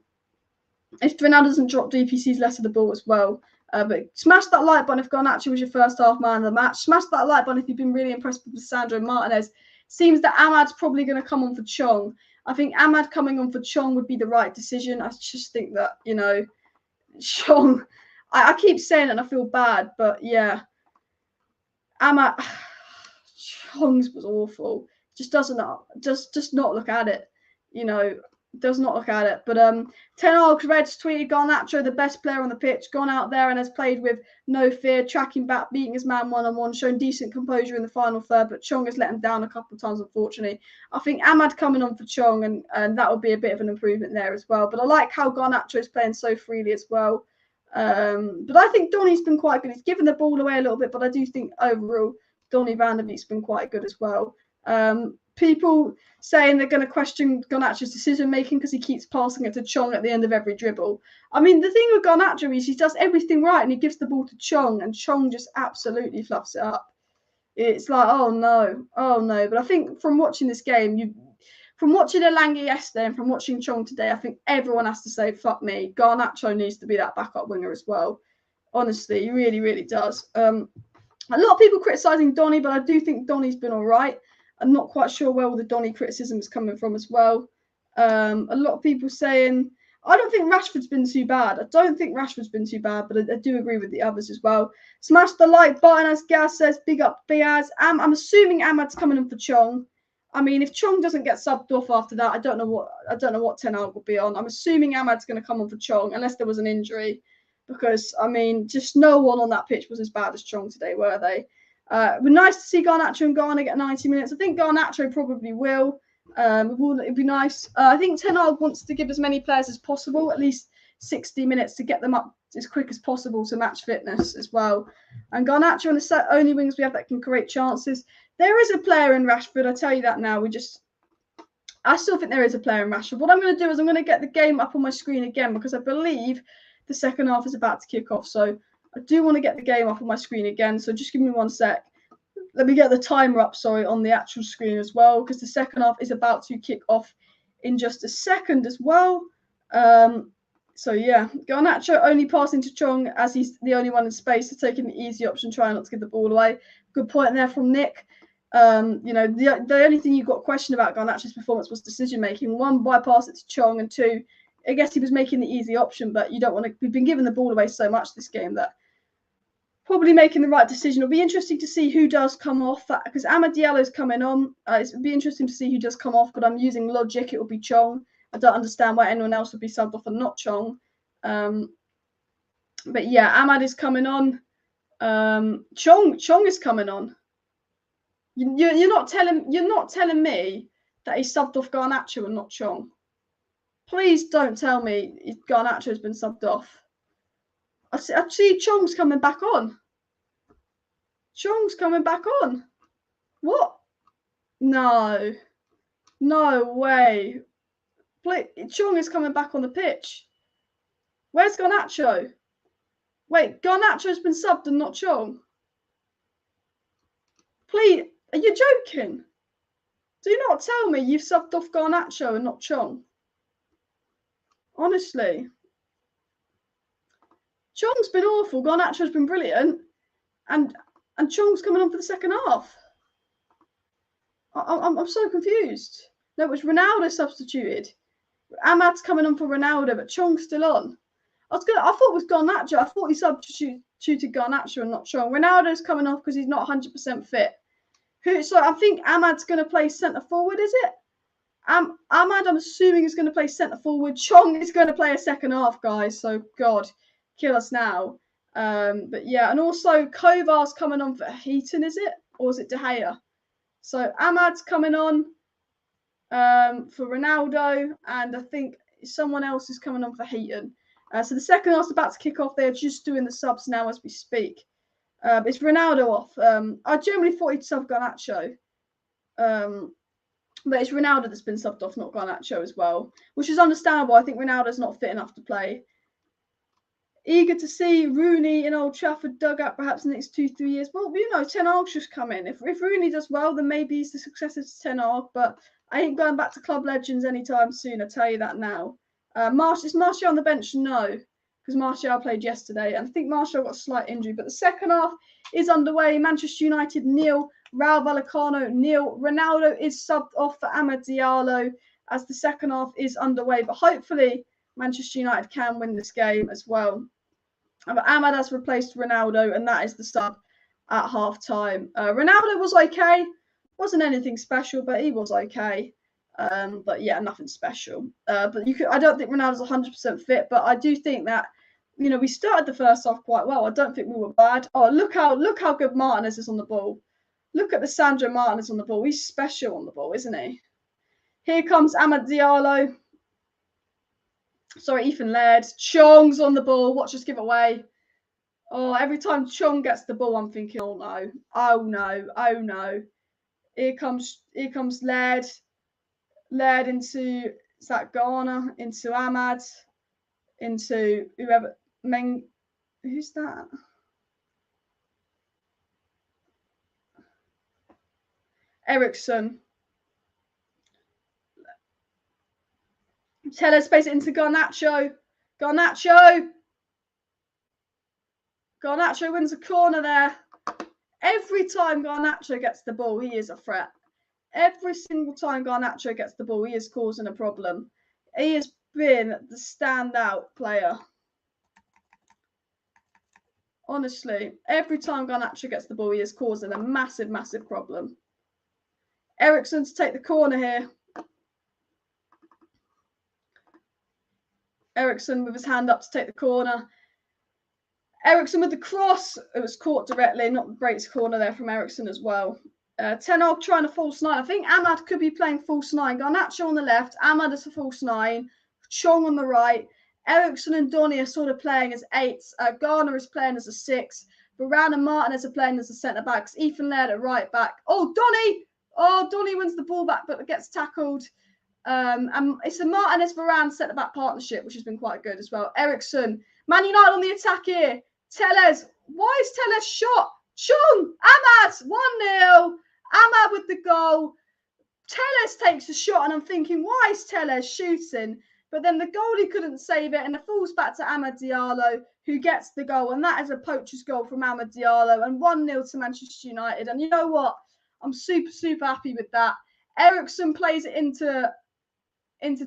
if Ronaldo doesn't drop deep, he sees less of the ball as well. But smash that like button if Garnacho was your first half man of the match. Smash that like button if you've been really impressed with Sandro Martinez. Seems that Ahmad's probably going to come on for Chong. I think Ahmad coming on for Chong would be the right decision. I just think that, Chong, I keep saying it and I feel bad, but yeah, Ahmad, Chong's was awful. Just does not look at it, does not look at it. But Ten Hag's Reds tweeted Garnacho, the best player on the pitch, gone out there and has played with no fear, tracking back, beating his man one-on-one, shown decent composure in the final third, but Chong has let him down a couple of times, unfortunately. I think Ahmad coming on for Chong, and that would be a bit of an improvement there as well. But I like how Garnacho is playing so freely as well. But I think Donny's been quite good. He's given the ball away a little bit, but I do think overall Donny van der Beek's been quite good as well. People saying they're going to question Garnacho's decision making because he keeps passing it to Chong at the end of every dribble. I mean, the thing with Garnacho is he does everything right and he gives the ball to Chong and Chong just absolutely fluffs it up. It's like, oh no. But I think from watching this game, from watching Elanga yesterday and from watching Chong today, I think everyone has to say, fuck me, Garnacho needs to be that backup winger as well. Honestly, he really, really does. A lot of people criticising Donny, but I do think Donny's been all right. I'm not quite sure where all the Donny criticism is coming from as well. A lot of people saying, I don't think Rashford's been too bad. I don't think Rashford's been too bad, but I do agree with the others as well. Smash the like button, as Gaz says. Big up Biaz. I'm assuming Ahmad's coming in for Chong. I mean, if Chong doesn't get subbed off after that, I don't know what Ten Hag will be on. I'm assuming Ahmad's going to come on for Chong, unless there was an injury, because I mean, just no one on that pitch was as bad as Chong today, were they? It would be nice to see Garnacho and Garner get 90 minutes. I think Garnacho probably will. It'd be nice. I think Ten Hag wants to give as many players as possible, at least 60 minutes, to get them up as quick as possible to match fitness as well. And Garnacho and the only wings we have that can create chances. There is a player in Rashford, I tell you that now. I still think there is a player in Rashford. What I'm going to do is I'm going to get the game up on my screen again, because I believe the second half is about to kick off. So I do want to get the game up on my screen again. So just give me 1 sec. Let me get the timer up, on the actual screen as well, because the second half is about to kick off in just a second as well. So yeah, Garnacho only passing to Chong as he's the only one in space, so taking the easy option, trying not to give the ball away. Good point there from Nick. The only thing you got questioned about Garnacho's performance was decision making. One, bypass it to Chong, and two, I guess he was making the easy option, but you don't want to. We've been giving the ball away so much this game that probably making the right decision. It'll be interesting to see who does come off, because Amad Diallo's coming on. It'll be interesting to see who does come off, but I'm using logic. It will be Chong. I don't understand why anyone else would be subbed off and not Chong. But yeah, Amad is coming on. Chong is coming on. You're not telling me that he subbed off Garnacho and not Chong. Please don't tell me Garnacho has been subbed off. I see Chong's coming back on. Chong's coming back on. What? No way. Chong is coming back on the pitch. Where's Garnacho? Wait, Garnacho's been subbed and not Chong. Please, are you joking? Do not tell me you've subbed off Garnacho and not Chong. Honestly. Chong's been awful. Garnacho's been brilliant. And Chong's coming on for the second half. I'm so confused. No, it was Ronaldo substituted. Amad's coming on for Ronaldo, but Chong's still on. I thought it was Garnacho. I thought he substituted Garnacho and not Chong. Ronaldo's coming off because he's not 100% fit. So I think Amad's going to play centre forward, is it? Ahmad, I'm assuming, is going to play centre forward. Chong is going to play a second half, guys. So, God, kill us now. But yeah, and also Kovar's coming on for Heaton, is it? Or is it De Gea? So Ahmad's coming on for Ronaldo, and I think someone else is coming on for Heaton. So the second half's about to kick off. They're just doing the subs now as we speak. It's Ronaldo off. I generally thought he'd sub Garnacho. But it's Ronaldo that's been subbed off, not Garnacho as well, which is understandable. I think Ronaldo's not fit enough to play. Eager to see Rooney in Old Trafford dugout perhaps in the next 2-3 years. Well, Ten Hag's just come in. If Rooney does well, then maybe he's the successor to Ten Hag, but I ain't going back to Club Legends anytime soon, I tell you that now. Is Martial on the bench? No, because Martial played yesterday, and I think Martial got a slight injury. But the second half is underway. Manchester United nil, RAYO VALLECANO nil. Ronaldo is subbed off for Amad Diallo as the second half is underway. But hopefully Manchester United can win this game as well. But Amad has replaced Ronaldo, and that is the sub at half time. Ronaldo was okay. Wasn't anything special, but he was okay. But yeah, nothing special. But I don't think Ronaldo's 100% fit, but I do think that, we started the first half quite well. I don't think we were bad. Oh, look how good Martinez is on the ball. Look at the Sandro Martinez on the ball. He's special on the ball, isn't he? Here comes Amad Diallo. Sorry, Ethan Laird. Chong's on the ball. Watch us give it away. Oh, every time Chong gets the ball, I'm thinking, oh no, oh no, oh no. Here comes Laird. Laird into Zach Garner, into Amad, into whoever. Who's that? Ericsson. Tellez plays it into Garnacho. Garnacho wins the corner there. Every time Garnacho gets the ball, he is a threat. Every single time Garnacho gets the ball, he is causing a problem. He has been the standout player. Honestly, every time Garnacho gets the ball, he is causing a massive, massive problem. Eriksson to take the corner here. Eriksson with his hand up to take the corner. Eriksson with the cross. It was caught directly. Not the greatest corner there from Eriksson as well. Ten Hag trying to false nine. I think Ahmad could be playing false nine. Garnacho on the left. Ahmad is a false nine. Chong on the right. Eriksson and Donny are sort of playing as eights. Garner is playing as a six. Varane and Martinez are playing as a centre backs. Ethan Laird at right back. Oh, Donny! Oh, Donny wins the ball back, but gets tackled. And it's a Martinez Varane centre back partnership, which has been quite good as well. Eriksson, Man United on the attack here. Tellez, why is Tellez shot? Chong, Ahmad, 1-0. Ahmad with the goal. Tellez takes a shot, and I'm thinking, why is Tellez shooting? But then the goalie couldn't save it, and it falls back to Amad Diallo, who gets the goal. And that is a poacher's goal from Amad Diallo, and 1-0 to Manchester United. And you know what? I'm super, super happy with that. Eriksson plays it into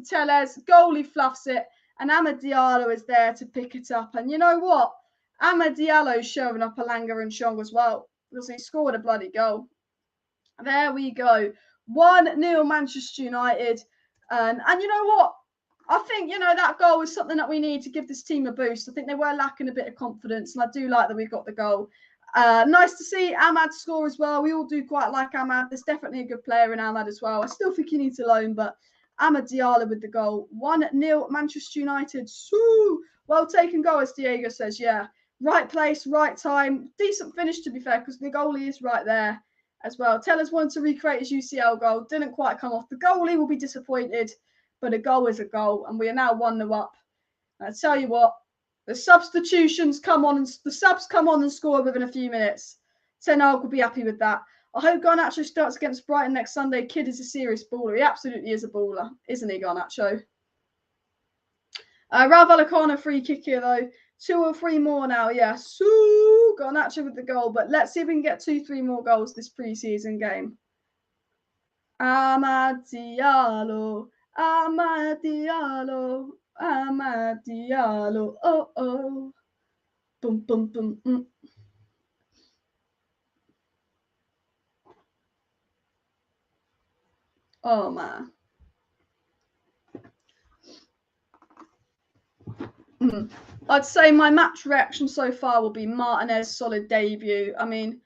Tellez. Goalie fluffs it, and Amad Diallo is there to pick it up. And you know what? Amad Diallo showing up Alanga and Chong as well, because he scored a bloody goal. There we go. 1-0 Manchester United. And you know what? I think, that goal was something that we need to give this team a boost. I think they were lacking a bit of confidence, and I do like that we got the goal. Nice to see Ahmad score as well. We all do quite like Ahmad. There's definitely a good player in Ahmad as well. I still think he needs a loan, but Amad Diallo with the goal. 1-0 Manchester United. Soo! Well taken goal, as Diego says, yeah. Right place, right time. Decent finish, to be fair, because the goalie is right there as well. Tellez wanted to recreate his UCL goal. Didn't quite come off. The goalie will be disappointed, but a goal is a goal, and we are now 1-0 up. And I tell you what, the substitutions come on, and the subs come on and score within a few minutes. Ten Hag will be happy with that. I hope Garnacho starts against Brighton next Sunday. Kid is a serious baller. He absolutely is a baller, isn't he, Garnacho? RAYO VALLECANO free kick here, though. 2 or 3 more now, yeah. So, Garnacho with the goal, but let's see if we can get 2-3 more goals this pre-season game. Amad Diallo, Amad Diallo, Amad Diallo, oh, oh. Boom, boom, boom. Oh, man. I'd say my match reaction so far will be Martinez, solid debut. I mean,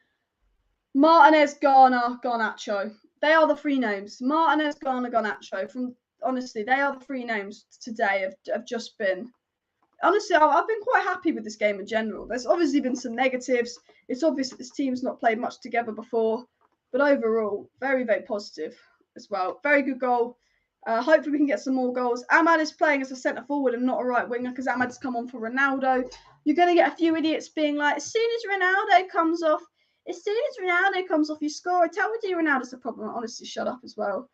Martinez, Garner, Garnacho. They are the 3 names. Martinez, Garner, Garnacho. Honestly, they are the 3 names today have just been. Honestly, I've been quite happy with this game in general. There's obviously been some negatives. It's obvious that this team's not played much together before. But overall, very, very positive as well. Very good goal. Hopefully we can get some more goals. Ahmad is playing as a centre forward and not a right winger, because Ahmad's come on for Ronaldo. You're going to get a few idiots being like, as soon as Ronaldo comes off, you score. I tell you Ronaldo's a problem. Honestly, shut up as well.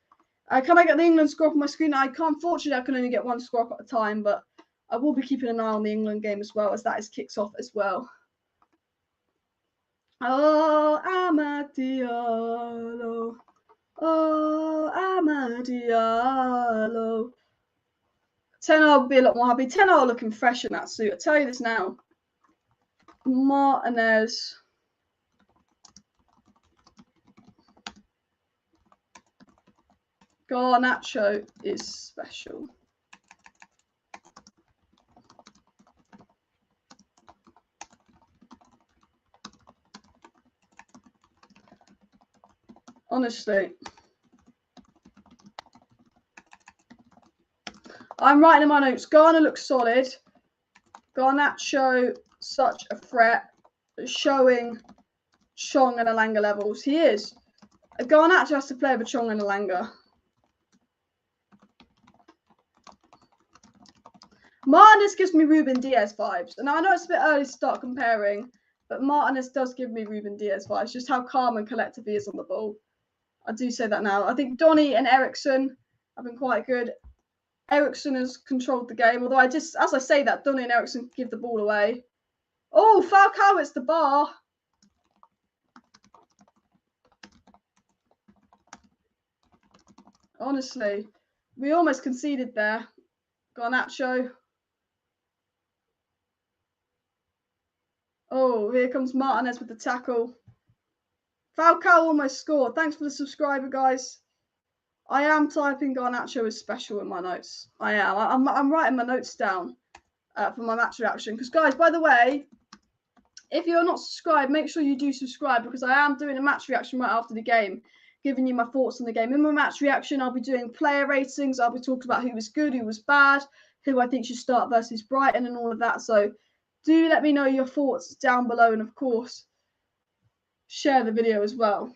Can I get the England score up on my screen? Unfortunately, I can only get 1 score up at a time, but I will be keeping an eye on the England game as well, as that is kicks off as well. Oh, Amad Diallo. Oh, Amad Diallo. Ten Hag will be a lot more happy. Ten Hag looking fresh in that suit. I tell you this now. Martinez. Garnacho is special. Honestly. I'm writing in my notes. Garner looks solid. Garnacho, such a threat. Showing Chong and Alanga levels. He is. Garnacho has to play with Chong and Alanga. Martinez gives me Ruben Diaz vibes. And I know it's a bit early to start comparing, but Martinez does give me Ruben Diaz vibes. Just how calm and collective he is on the ball. I do say that now. I think Donny and Eriksson have been quite good. Eriksson has controlled the game, although as I say that, Donny and Eriksson give the ball away. Oh, Falcao, it's the bar. Honestly, we almost conceded there. Garnacho. Oh, here comes Martinez with the tackle. Falcao almost scored. Thanks for the subscriber, guys. I am typing Garnacho as special in my notes. I am. I'm writing my notes down for my match reaction. Because, guys, by the way, if you're not subscribed, make sure you do subscribe, because I am doing a match reaction right after the game, giving you my thoughts on the game. In my match reaction, I'll be doing player ratings. I'll be talking about who was good, who was bad, who I think should start versus Brighton and all of that. So do let me know your thoughts down below, and of course, share the video as well.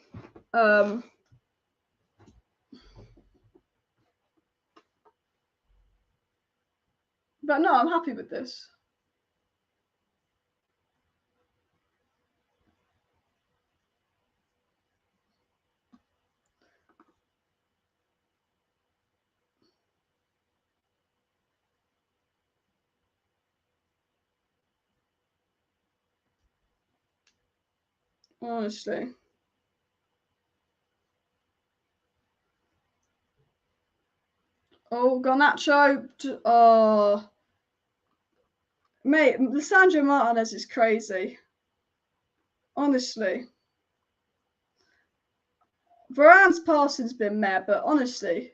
But no, I'm happy with this. Honestly. Oh, Garnacho. Oh. Mate, Lisandro Martinez is crazy. Honestly. Varane's passing's been meh, but honestly,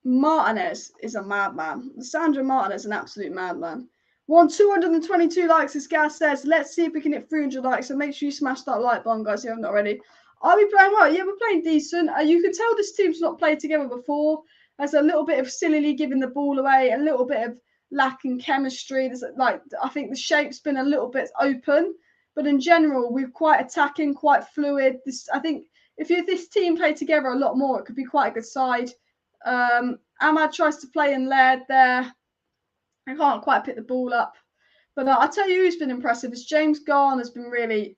Martinez is a madman. Lisandro Martinez is an absolute madman. 222 likes, as Gaz says. Let's see if we can hit 300 likes. So make sure you smash that like button, guys, if you haven't already. Are we playing well? Yeah, we're playing decent. You can tell this team's not played together before. There's a little bit of sillily giving the ball away, a little bit of lack in chemistry. There's I think the shape's been a little bit open, but in general, we're quite attacking, quite fluid. I think if this team played together a lot more, it could be quite a good side. Ahmad tries to play in Laird there. I can't quite pick the ball up. But I'll tell you who's been impressive is James Garner's been really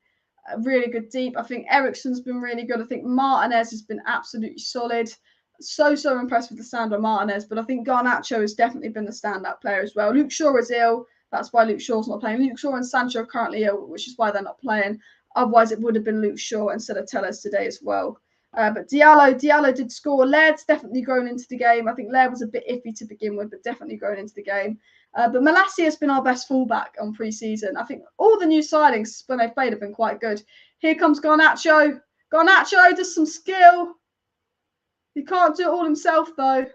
good deep. I think Eriksson's been really good. I think Martinez has been absolutely solid. So impressed with Lisandro Martinez. But I think Garnacho has definitely been the standout player as well. Luke Shaw is ill. That's why Luke Shaw's not playing. Luke Shaw and Sancho are currently ill, which is why they're not playing. Otherwise, it would have been Luke Shaw instead of Tellez today as well. But Diallo did score. Laird's definitely grown into the game. I think Laird was a bit iffy to begin with, but definitely grown into the game. But Malassi has been our best fullback on pre-season. I think all the new signings when they've played have been quite good. Here comes Garnacho. Garnacho does some skill. He can't do it all himself, though.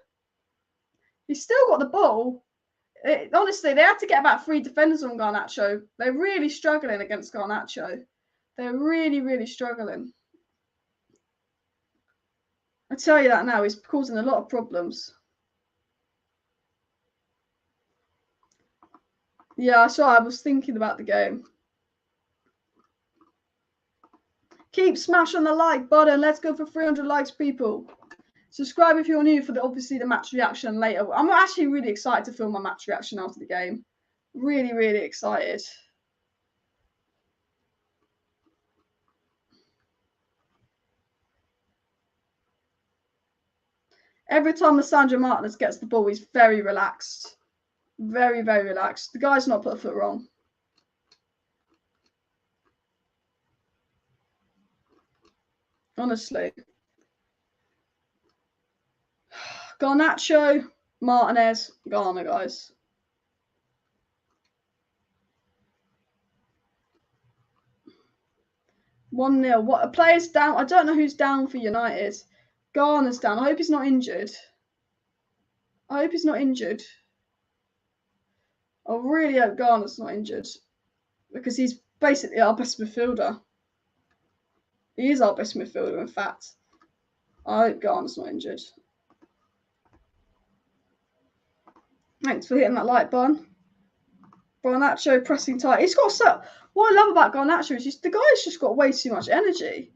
He's still got the ball. Honestly, they had to get about 3 defenders on Garnacho. They're really struggling against Garnacho. They're really struggling. I tell you that now, he's causing a lot of problems. Yeah, I was thinking about the game. Keep smashing the like button. Let's go for 300 likes, people. Subscribe if you're new for obviously the match reaction later. I'm actually really excited to film my match reaction after the game. Really excited. Every time Lisandro Martinez gets the ball, he's very relaxed. Very relaxed. The guy's not put a foot wrong. Honestly. Garnacho, Martinez, Garner, guys. (1-0). What, a player's down? I don't know who's down for United. Garner's down. I hope he's not injured. I really hope Garner's not injured, because he's basically our best midfielder. He is our best midfielder, in fact. I hope Garner's not injured. Thanks for hitting that like button. Garnacho pressing tight. He's got so. What I love about Garnacho is the guy's just got way too much energy.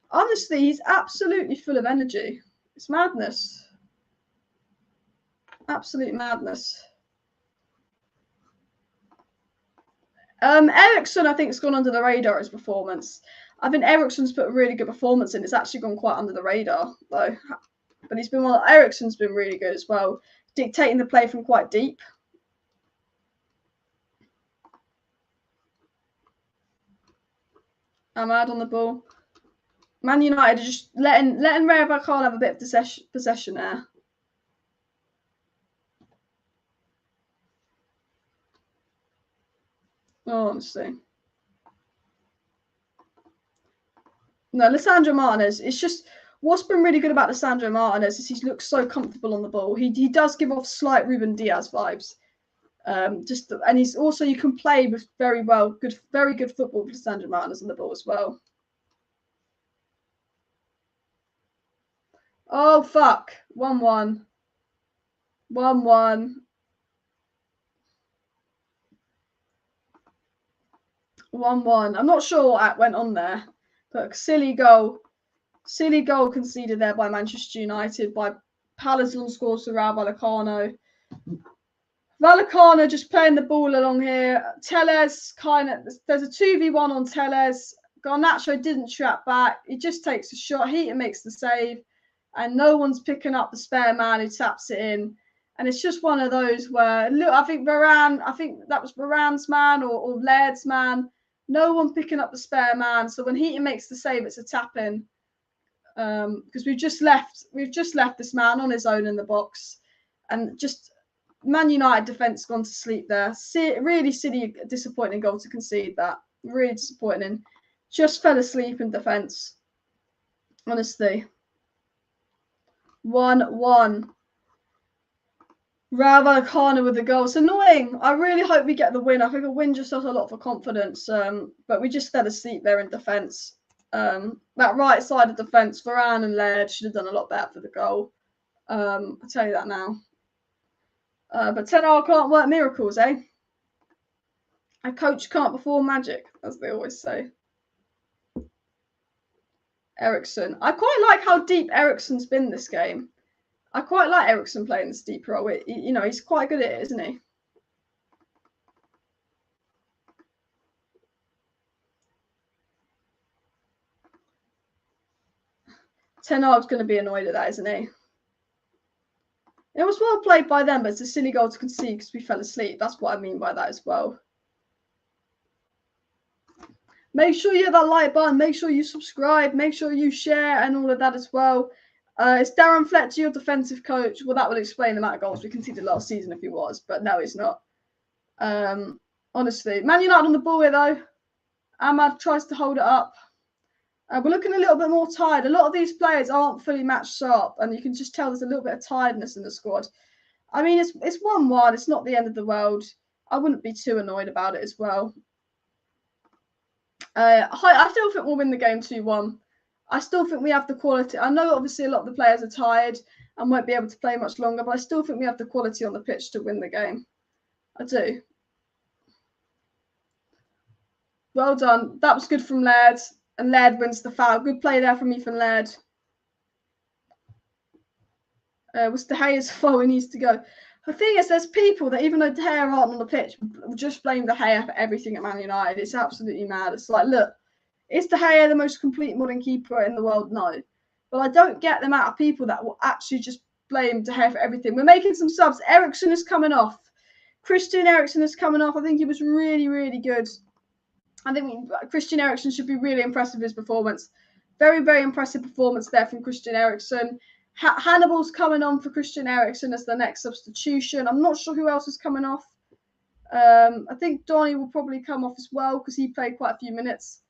Honestly, he's absolutely full of energy. It's madness. Absolute madness. Eriksson, I think, has gone under the radar, his performance. I think Eriksson's put a really good performance in. It's actually gone quite under the radar, though. But Eriksson's been really good as well. dictating the play from quite deep. Ahmad on the ball. Man United are just letting Rayo Vallecano have a bit of possession there. Oh, honestly. No, Lisandro Martinez. It's just what's been really good about Lisandro Martinez is he looks so comfortable on the ball. He does give off slight Ruben Diaz vibes. And he's also, you can play with very good football with Lisandro Martinez on the ball as well. Oh fuck! 1-1. 1-1. 1-1. I'm not sure what went on there, but silly goal conceded there by Manchester United. By Palazon scores for Rayo Vallecano. Vallecano just playing the ball along here. Tellez there's a 2v1 on Tellez. Garnacho didn't trap back. He just takes a shot. Heaton makes the save, and no one's picking up the spare man who taps it in. And it's just one of those where, look, I think that was Varane's man or Laird's man. No one picking up the spare man. So when Heaton makes the save, it's a tap in. Because we've just left this man on his own in the box, and just Man United defence gone to sleep there. Really silly, disappointing goal to concede that. Really disappointing. Just fell asleep in defence. Honestly. 1-1. Rayo Vallecano with the goal. It's annoying. I really hope we get the win. I think a win just does a lot for confidence. But we just fell asleep there in defence. That right side of defence, Varane and Laird should have done a lot better for the goal. I'll tell you that now. But Ten Hag can't work miracles, eh? A coach can't perform magic, as they always say. Eriksen. I quite like how deep Eriksen's been this game. I quite like Eriksen playing this deep role. He's quite good at it, isn't he? Ten Hag's going to be annoyed at that, isn't he? It was well played by them, but it's a silly goal to concede because we fell asleep. That's what I mean by that as well. Make sure you hit that like button. Make sure you subscribe. Make sure you share and all of that as well. Is Darren Fletcher your defensive coach? Well, that would explain the amount of goals we conceded last season if he was, but no, he's not. Honestly. Man United on the ball here, though. Ahmad tries to hold it up. We're looking a little bit more tired. A lot of these players aren't fully match sharp, and you can just tell there's a little bit of tiredness in the squad. I mean, it's 1-1. It's not the end of the world. I wouldn't be too annoyed about it as well. I still think we'll win the game 2-1. I still think we have the quality. I know obviously a lot of the players are tired and won't be able to play much longer, but I still think we have the quality on the pitch to win the game. I do. Well done. That was good from Laird, and Laird wins the foul. Good play there from Ethan Laird. Was De Gea's foul? He needs to go. The thing is, there's people that, even though De Gea aren't on the pitch, just blame De Gea for everything at Man United. It's absolutely mad. It's like, look, is De Gea the most complete modern keeper in the world? No. But I don't get the amount of people that will actually just blame De Gea for everything. We're making some subs. Eriksen is coming off. Christian Eriksen is coming off. I think he was really, really good. I think Christian Eriksen should be really impressive with his performance. Very, very impressive performance there from Christian Eriksen. Hannibal's coming on for Christian Eriksen as the next substitution. I'm not sure who else is coming off. I think Donny will probably come off as well because he played quite a few minutes.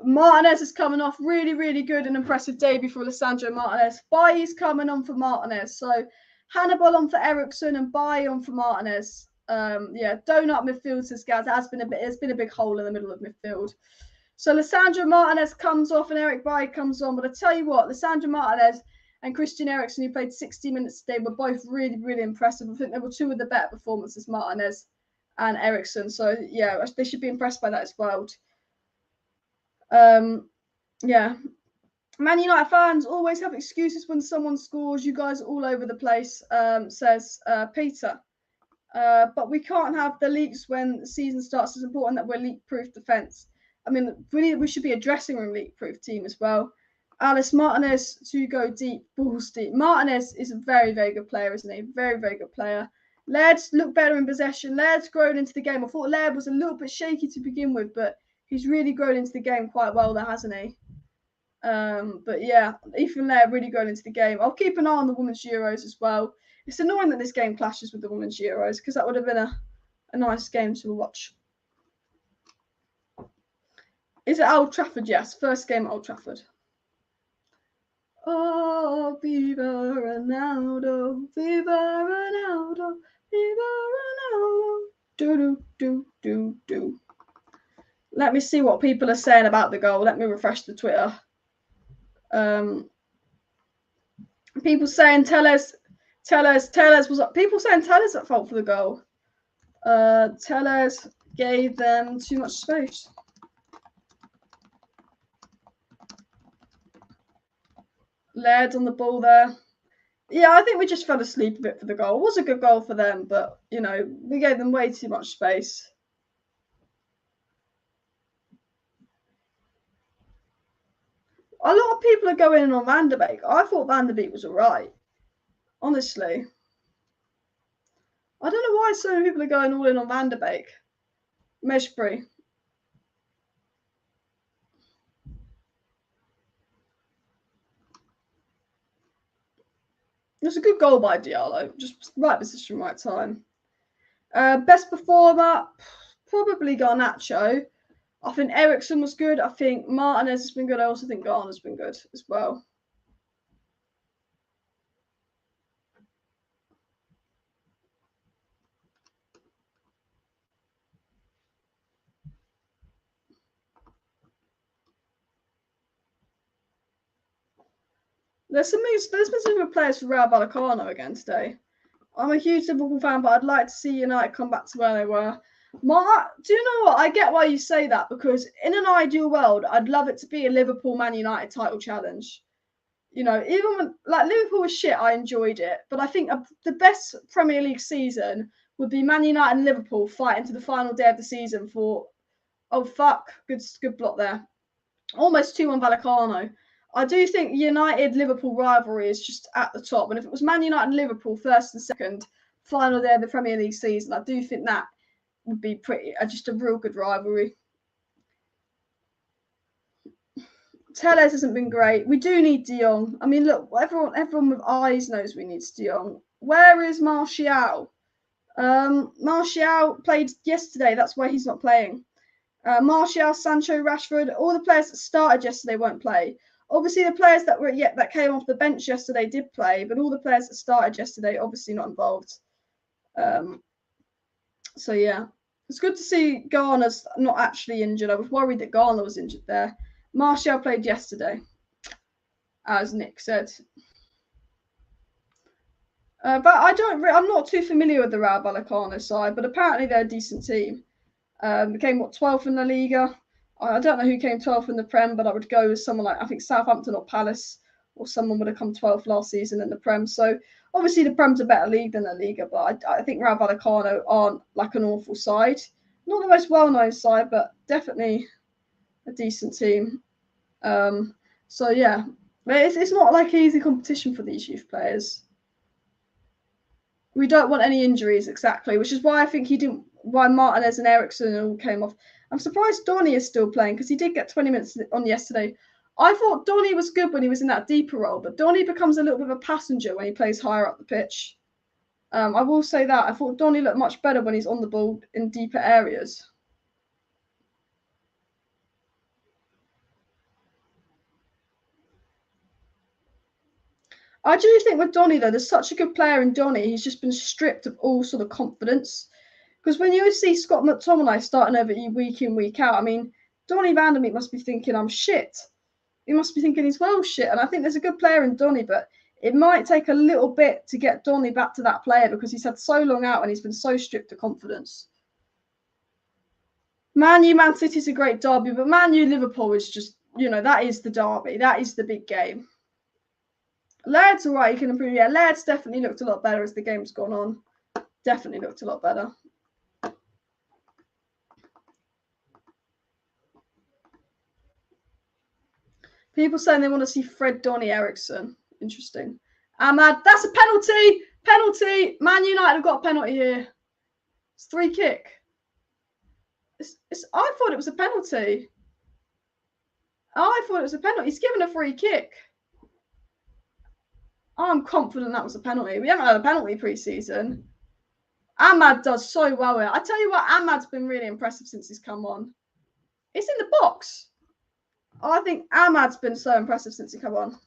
Martinez is coming off. Really, really good and impressive debut for Lisandro Martinez. Bailly's coming on for Martinez. So Hannibal on for Eriksen and Bailly on for Martinez. Donut midfield, says Gaz. There's been a big hole in the middle of midfield. So Lisandro Martinez comes off and Eric Bailly comes on. But I tell you what, Lisandro Martinez and Christian Eriksen, who played 60 minutes today, were both really, really impressive. I think they were two of the better performances, Martinez and Eriksen. So, yeah, they should be impressed by that as well. Man United fans always have excuses when someone scores. You guys are all over the place, says Peter. But we can't have the leaks when the season starts. It's important that we're leak-proof defence. I mean, we should be a dressing room leak-proof team as well. Alice Martinez to go deep, balls deep. Martinez is a very, very good player, isn't he? Very, very good player. Laird's looked better in possession. Laird's grown into the game. I thought Laird was a little bit shaky to begin with, but he's really grown into the game quite well there, hasn't he? But yeah, Ethan Laird really grown into the game. I'll keep an eye on the Women's Euros as well. It's annoying that this game clashes with the Women's Euros because that would have been a nice game to watch. Is it Old Trafford? Yes, first game at Old Trafford. Oh, viva Ronaldo, viva Ronaldo, viva Ronaldo. Do. Let me see what people are saying about the goal. Let me refresh the Twitter. People saying Tellez was up. People saying Tellez at fault for the goal. Tellez gave them too much space. Laird on the ball there. Yeah, I think we just fell asleep a bit for the goal. It was a good goal for them, but, you know, we gave them way too much space. A lot of people are going in on Van der Beek. I thought Van der Beek was all right, honestly. I don't know why so many people are going all in on Van der Beek. Meshbury. It was a good goal by Diallo. Just right position, right time. Best performer, probably Garnacho. I think Eriksson was good. I think Martinez has been good. I also think Garner's been good as well. There's been some good players for RAYO VALLECANO again today. I'm a huge Liverpool fan, but I'd like to see United come back to where they were. Do you know what? I get why you say that, because in an ideal world, I'd love it to be a Liverpool-Man United title challenge. You know, even when Liverpool was shit, I enjoyed it. But I think the best Premier League season would be Man United and Liverpool fighting to the final day of the season for, oh fuck, good block there. Almost 2-1 Vallecano. I do think United-Liverpool rivalry is just at the top. And if it was Man United and Liverpool first and second, final day of the Premier League season, I do think that would be just a real good rivalry. Tellez hasn't been great. We do need De Jong. I mean, look, everyone with eyes knows we need De Jong. Where is Martial? Martial played yesterday. That's why he's not playing. Martial, Sancho, Rashford, all the players that started yesterday won't play. Obviously, the players that came off the bench yesterday did play, but all the players that started yesterday obviously not involved. So yeah, it's good to see Garner's not actually injured. I was worried that Garner was injured there. Martial played yesterday, as Nick said. But I'm not too familiar with the RAYO Vallecano side, but apparently they're a decent team. They came 12th in the Liga. I don't know who came 12th in the Prem, but I would go with someone like, I think, Southampton or Palace, or someone would have come 12th last season in the Prem. So obviously the Prem's a better league than the Liga, but I think RAYO Vallecano aren't like an awful side. Not the most well-known side, but definitely a decent team. So yeah, it's not like easy competition for these youth players. We don't want any injuries, exactly, which is why I think why Martinez and Eriksson all came off. I'm surprised Donny is still playing, because he did get 20 minutes on yesterday. I thought Donny was good when he was in that deeper role, but Donny becomes a little bit of a passenger when he plays higher up the pitch. I will say that. I thought Donny looked much better when he's on the ball in deeper areas. I do think with Donny, though, there's such a good player in Donny, he's just been stripped of all sort of confidence. Because when you see Scott McTominay starting over you week in, week out, I mean, Donny van der Beek must be thinking, I'm shit. He must be thinking he's well shit. And I think there's a good player in Donny, but it might take a little bit to get Donny back to that player, because he's had so long out and he's been so stripped of confidence. Man U, Man City is a great derby, but Man U, Liverpool is just, that is the derby. That is the big game. Laird's all right, he can improve. Yeah, Laird's definitely looked a lot better as the game's gone on. Definitely looked a lot better. People saying they want to see Fred Donny Eriksson. Interesting. Ahmad, that's a penalty. Penalty. Man United have got a penalty here. It's free kick. I thought it was a penalty. I thought it was a penalty. He's given a free kick. I'm confident that was a penalty. We haven't had a penalty pre-season. Ahmad does so well here. I tell you what, Ahmad's been really impressive since he's come on. It's in the box. I think Ahmad's been so impressive since he come on.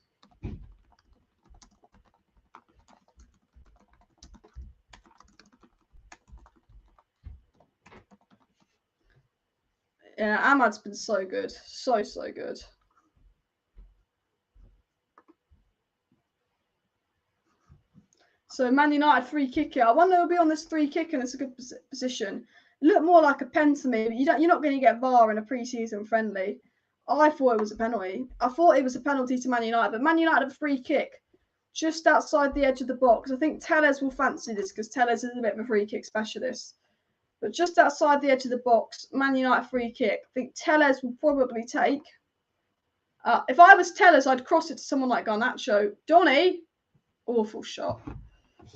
Yeah, Ahmad's been so good. So good. So Man United free kick here. I wonder who'll be on this free kick and it's a good position. It looked more like a pen to me, but you're not going to get VAR in a pre-season friendly. I thought it was a penalty. I thought it was a penalty to Man United, but Man United have a free kick just outside the edge of the box. I think Tellez will fancy this because Tellez is a bit of a free kick specialist. But just outside the edge of the box, Man United free kick. I think Tellez will probably take. If I was Tellez, I'd cross it to someone like Garnacho. Donny, awful shot.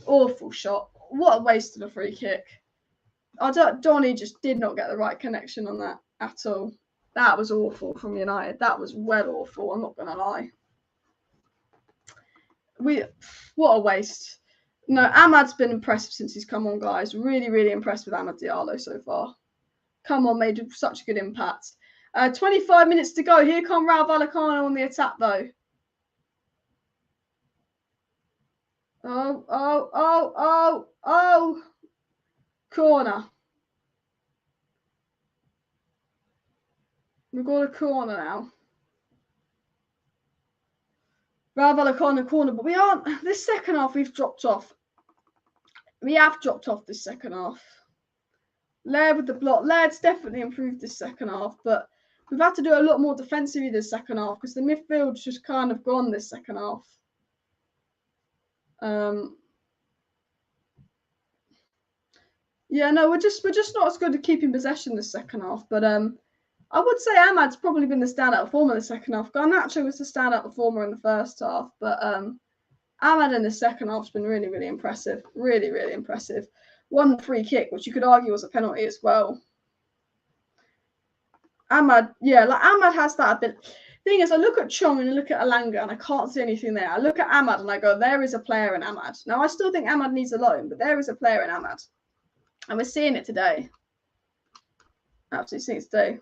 Awful shot. What a waste of a free kick. Donny just did not get the right connection on that at all. That was awful from United. That was well awful. I'm not going to lie. What a waste. No, Ahmad's been impressive since he's come on, guys. Really, really impressed with Amad Diallo so far. Come on, made such a good impact. 25 minutes to go. Here come RAYO VALLECANO on the attack, though. Oh. Corner. We've got a corner now. RAYO VALLECANO corner, but we aren't. This second half, we've dropped off. We have dropped off this second half. Laird with the block. Laird's definitely improved this second half, but we've had to do a lot more defensively this second half because the midfield's just kind of gone this second half. Yeah, no, we're just not as good at keeping possession this second half. But I would say Ahmad's probably been the standout performer in the second half. Garnacho was the standout performer in the first half, but Ahmad in the second half has been really, really impressive. Really, really impressive. One free kick, which you could argue was a penalty as well. Ahmad, yeah, like Ahmad has that ability. Thing is, I look at Chong and I look at Alanga and I can't see anything there. I look at Ahmad and I go, there is a player in Ahmad. Now, I still think Ahmad needs a loan, but there is a player in Ahmad. And we're seeing it today. Absolutely seeing it today.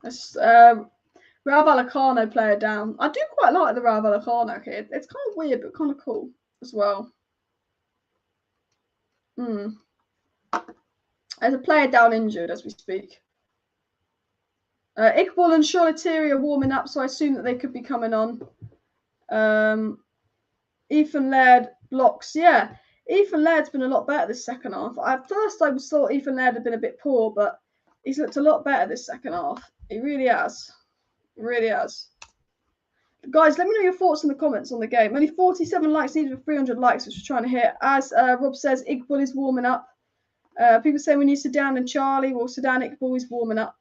Let's RAYO VALLECANO player down. I do quite like the RAYO VALLECANO kid. It's kind of weird, but kind of cool as well. There's a player down injured as we speak. Iqbal and Charlottery are warming up, so I assume that they could be coming on. Ethan Laird blocks. Yeah, Ethan Laird's been a lot better this second half. At first, I thought Ethan Laird had been a bit poor, but he's looked a lot better this second half. He really has. Really has. Guys, let me know your thoughts in the comments on the game. Only 47 likes needed for 300 likes, which we're trying to hit. As Rob says, Iqbal is warming up. People say we need Sedan and Charlie. Well, Sedan Iqbal is warming up.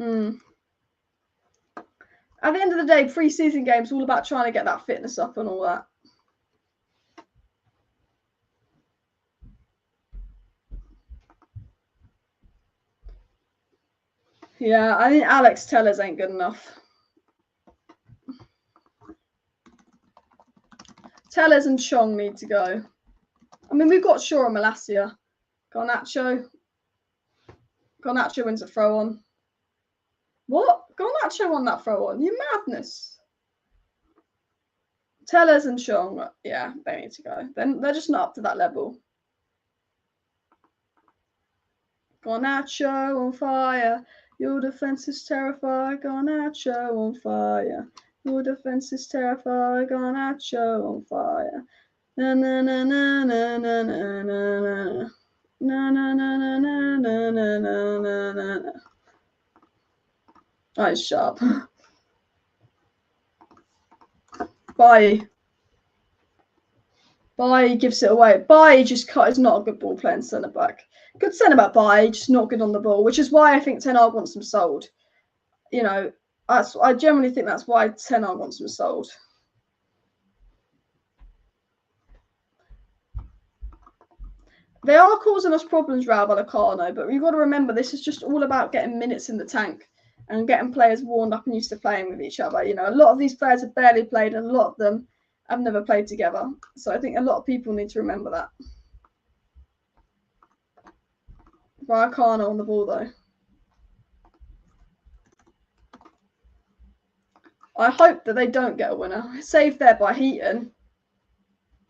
At the end of the day, pre-season games all about trying to get that fitness up and all that. Yeah, I think Alex Tellez ain't good enough. Tellez and Chong need to go. I mean, we've got Shaw and Malacia. Garnacho wins a throw on. What? Garnacho won that throw on? You madness. Tellez and Chong, yeah, they need to go. They're just not up to that level. Garnacho on fire. Your defense is terrified. Garnacho on fire. Your defense is terrified. Garnacho on fire. Na na na na na na na na. Na na na na na na na na na. Oh, it's sharp. Bailly gives it away. Bailly just is not a good ball playing centre back. Good centre back Bailly, just not good on the ball, which is why I think Ten Hag wants him sold. You know, I generally think that's why Ten Hag wants him sold. They are causing us problems, Rayo Vallecano, but you've got to remember this is just all about getting minutes in the tank and getting players warmed up and used to playing with each other. You know, a lot of these players have barely played and a lot of them have never played together. So I think a lot of people need to remember that. Vallecano on the ball, though. I hope that they don't get a winner. Saved there by Heaton.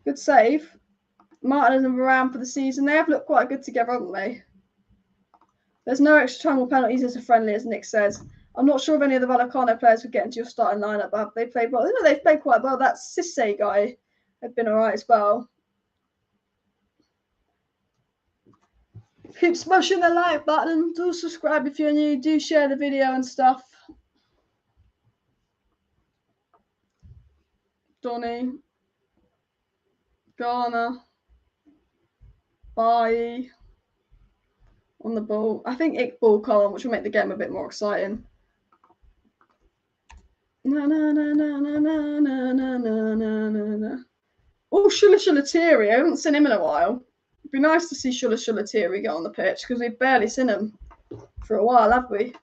Good save. Martinez and Varane for the season. They have looked quite good together, haven't they? There's no extra time or penalties as a friendly, as Nick says. I'm not sure if any of the Vallecano players would get into your starting lineup, but they played well. You know, they've played quite well. That Cisse guy had been all right as well. Keep smashing the like button. Do subscribe if you're new. Do share the video and stuff. Donny. Garner. Bailly. On the ball. I think Iqbal come on, which will make the game a bit more exciting. Na na na na na na na na na na na. Oh, Shula-Shula-Tiri. I haven't seen him in a while. It'd be nice to see Shula-Shula-Tiri get on the pitch because we've barely seen him for a while, have we?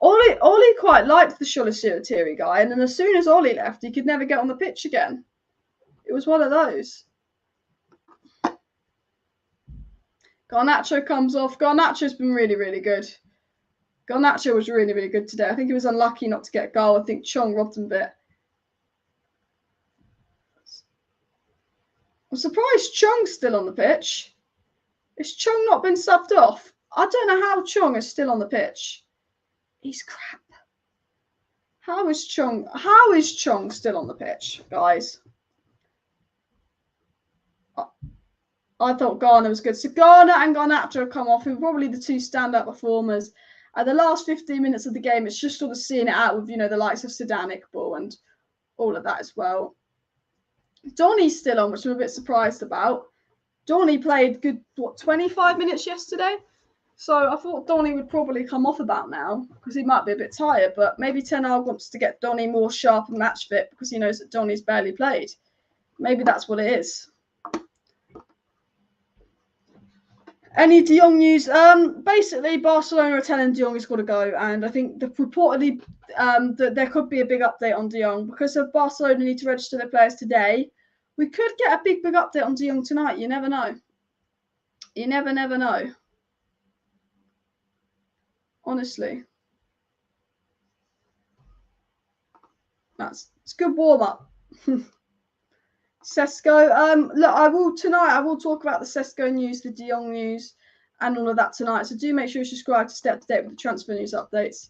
Ollie quite liked the Shula-Shula-Tiri guy, and then as soon as Ollie left, he could never get on the pitch again. It was one of those. Garnacho comes off. Garnacho's been really, really good. Garnacho was really, really good today. I think he was unlucky not to get a goal. I think Chong robbed him a bit. I'm surprised Chong's still on the pitch. Has Chong not been subbed off? I don't know how Chong is still on the pitch. He's crap. How is Chong still on the pitch, guys? I thought Garner was good. So Garner and Garnacho have come off, who are probably the two stand-up performers. At the last 15 minutes of the game, it's just sort of seeing it out with, you know, the likes of Zidane, Iqbal and all of that as well. Donny's still on, which I'm a bit surprised about. Donny played good, 25 minutes yesterday? So I thought Donny would probably come off about now because he might be a bit tired, but maybe Ten Hag wants to get Donny more sharp and match fit because he knows that Donny's barely played. Maybe that's what it is. Any De Jong news? Basically, Barcelona are telling De Jong he's got to go, and I think reportedly that there could be a big update on De Jong because of Barcelona need to register their players today. We could get a big update on De Jong tonight. You never know. You never know. Honestly, it's a good warm up. Sesko. Look, I will talk about the Sesko news, the De Jong news, and all of that tonight. So do make sure you subscribe to stay up to date with the transfer news updates.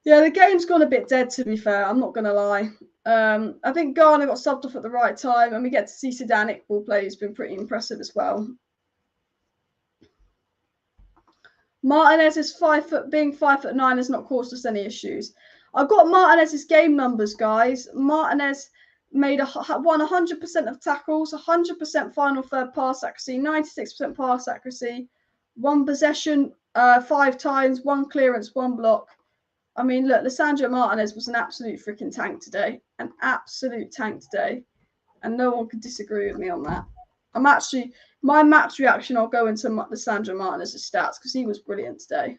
Yeah, the game's gone a bit dead, to be fair. I'm not going to lie. I think Garner got subbed off at the right time, and we get to see Zidane Iqbal play. He's been pretty impressive as well. Martinez is being 5'9" has not caused us any issues. I've got Martinez's game numbers, guys. Martinez won 100% of tackles, 100% final third pass accuracy, 96% pass accuracy, 1 possession 5 times, 1 clearance, 1 block. I mean, look, Lisandro Martinez was an absolute freaking tank today. An absolute tank today. And no one could disagree with me on that. My match reaction, I'll go into Lisandro Martinez's stats because he was brilliant today.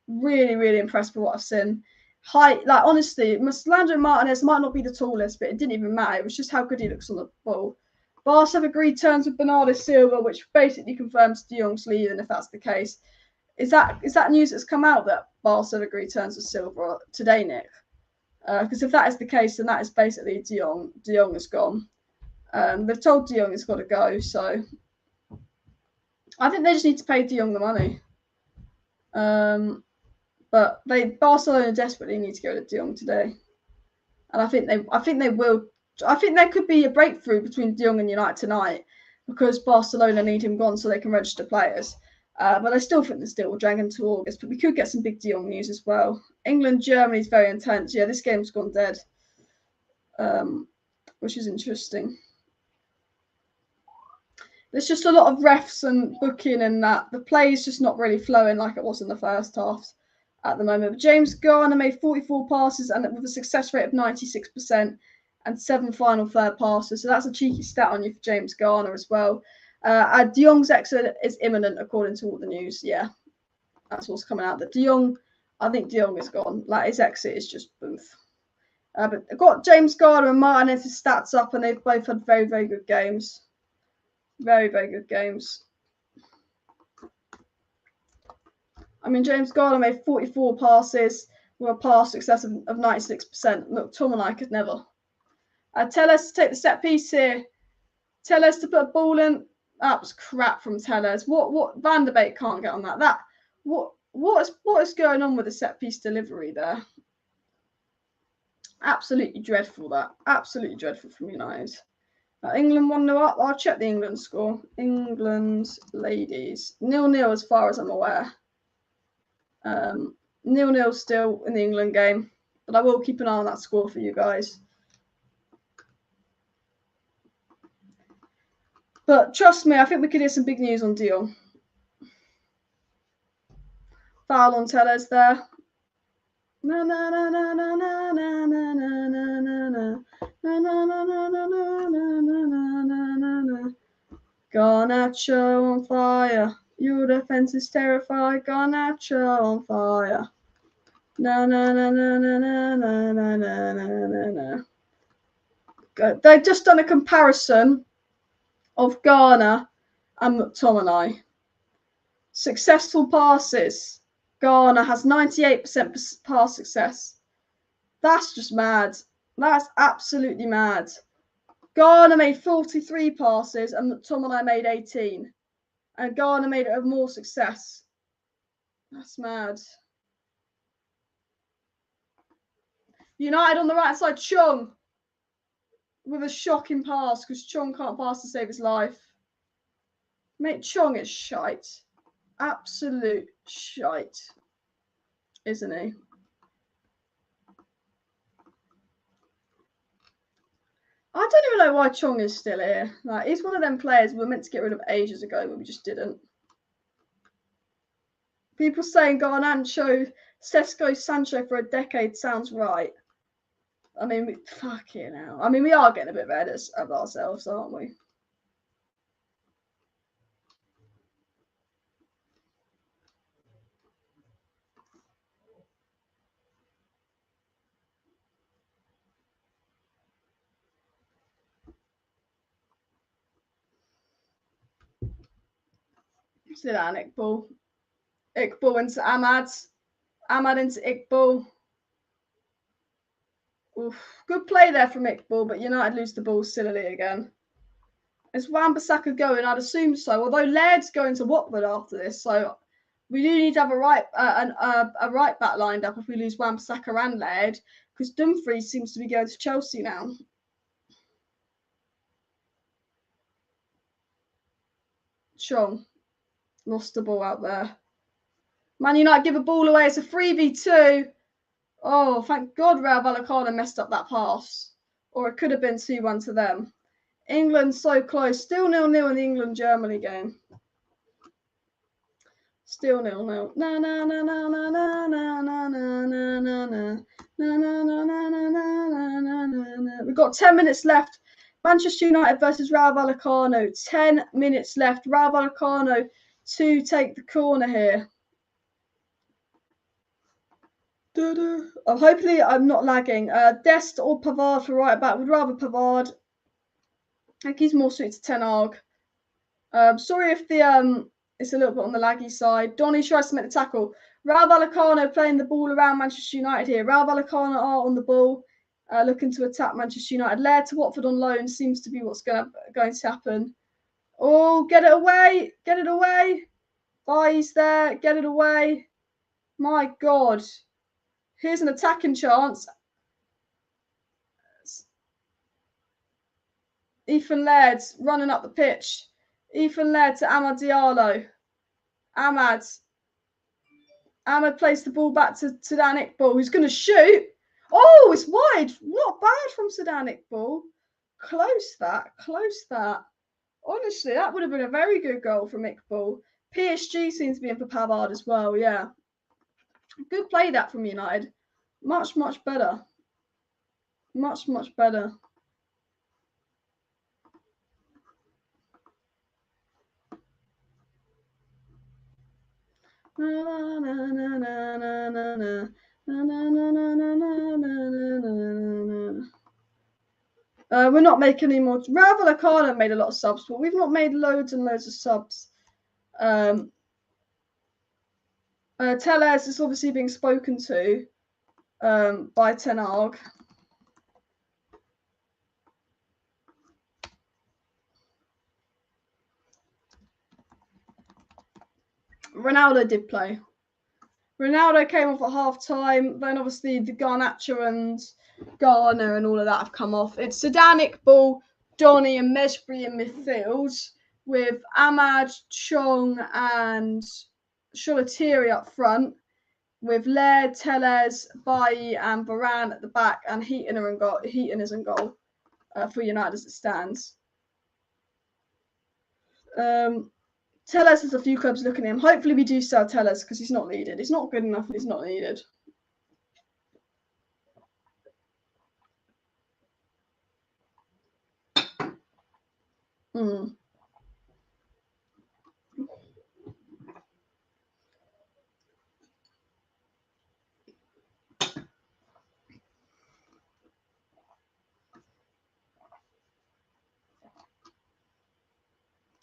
Really, really impressed with what I've seen. Height, like honestly, Lisandro Martinez might not be the tallest, but it didn't even matter. It was just how good he looks on the ball. Barca have agreed terms with Bernardo Silva, which basically confirms De Jong's leaving if that's the case. Is that news that's come out that Barca have agreed terms with Silva today, Nick? Because if that is the case, then that is basically De Jong. De Jong is gone. They've told De Jong he's got to go, so I think they just need to pay De Jong the money. But Barcelona desperately need to go to De Jong today, and I think they will. I think there could be a breakthrough between De Jong and United tonight because Barcelona need him gone so they can register players. But I still think the deal will drag into August. But we could get some big De Jong news as well. England, Germany is very intense. Yeah, this game's gone dead. which is interesting. There's just a lot of refs and booking and that. The play is just not really flowing like it was in the first half at the moment. But James Garner made 44 passes and with a success rate of 96% and 7 final third passes. So that's a cheeky stat on you for James Garner as well. De Jong's exit is imminent according to all the news. Yeah, that's what's coming out. That I think De Jong is gone. Like his exit is just boof. But I've got James Garner and Martinez's stats up, and they've both had very, very good games. Very, very good games. I mean, James Garner made 44 passes with a pass success of 96%. Look, Tom and I could never. Tellez to take the set piece here. Tellez to put a ball in. That was crap from Tellez. What Van der Beek can't get on that. What is going on with the set piece delivery there? Absolutely dreadful that. Absolutely dreadful from United. England 1-0 up. I'll check the England score. England ladies 0-0 as far as I'm aware. 0-0 still in the England game, but I will keep an eye on that score for you guys. But trust me, I think we could hear some big news on De Jong. Foul on Tellez there. Na na na na na na na na na na na na na na na na na. Garnacho on fire. Your defense is terrified. Garnacho on fire. Na na na na na na na na na na na. They've just done a comparison of Garner and McTominay. Successful passes. Garner has 98% pass success. That's just mad. That's absolutely mad. Garner made 43 passes and McTominay made 18. And Garner made it of more success. That's mad. United on the right side, Chung. With a shocking pass because Chung can't pass to save his life. Mate, Chung is shite. Absolute shite. Isn't he? I don't even know why Chung is still here. Like, he's one of them players we were meant to get rid of ages ago, but we just didn't. People saying Garnacho, Sesko, Sancho for a decade sounds right. I mean, fucking hell. I mean, we are getting a bit ahead of ourselves, aren't we? Sit down, Iqbal. Iqbal into Ahmad. Ahmad into Iqbal. Oof. Good play there from Iqbal, but United lose the ball sillily again. Is Wan-Bissaka going? I'd assume so. Although Laird's going to Watford after this, so we do need to have a right back lined up if we lose Wan-Bissaka and Laird, because Dumfries seems to be going to Chelsea now. Chong lost the ball out there. Man United give a ball away. It's a 3v2. Oh, thank God RAYO VALLECANO messed up that pass. Or it could have been 2-1 to them. England so close. Still 0-0 in the England-Germany game. Still 0-0. Na na na na na na na na na na na na na na na na. We've got 10 minutes left. Manchester United versus RAYO VALLECANO. 10 minutes left. RAYO VALLECANO to take the corner here. Hopefully I'm not lagging. Dest or Pavard for right back. Would rather Pavard. I think he's more suited to Ten Hag. Sorry if the it's a little bit on the laggy side. Donny tries to make the tackle. RAYO VALLECANO playing the ball around Manchester United here. RAYO VALLECANO are on the ball, looking to attack Manchester United. Laird to Watford on loan seems to be what's going to happen. Oh, get it away! Get it away! Bayes there, get it away! My God. Here's an attacking chance. Ethan Laird's running up the pitch. Ethan Laird to Amad Diallo. Ahmad plays the ball back to Dan Iqbal, who's going to shoot. Oh, it's wide. Not bad from Sudan Iqbal. Close that. Close that. Honestly, that would have been a very good goal from Iqbal. PSG seems to be in for Pavard as well, yeah. Good play that from United. Much, much better. Much, much better. We're not making any more. RAYO VALLECANO made a lot of subs, but we've not made loads and loads of subs. Tellez is obviously being spoken to by Ten Hag. Ronaldo did play. Ronaldo came off at half time. Then obviously the Garnacho and Garner and all of that have come off. It's Sudan Iqbal, Donny and Mejbri in midfield with Ahmad, Chong and Sholatiri up front with Laird, Tellez, Bailly and Varane at the back and Heaton is in goal for United as it stands. Tellez has a few clubs looking at him. Hopefully we do sell Tellez because he's not needed. He's not good enough and he's not needed.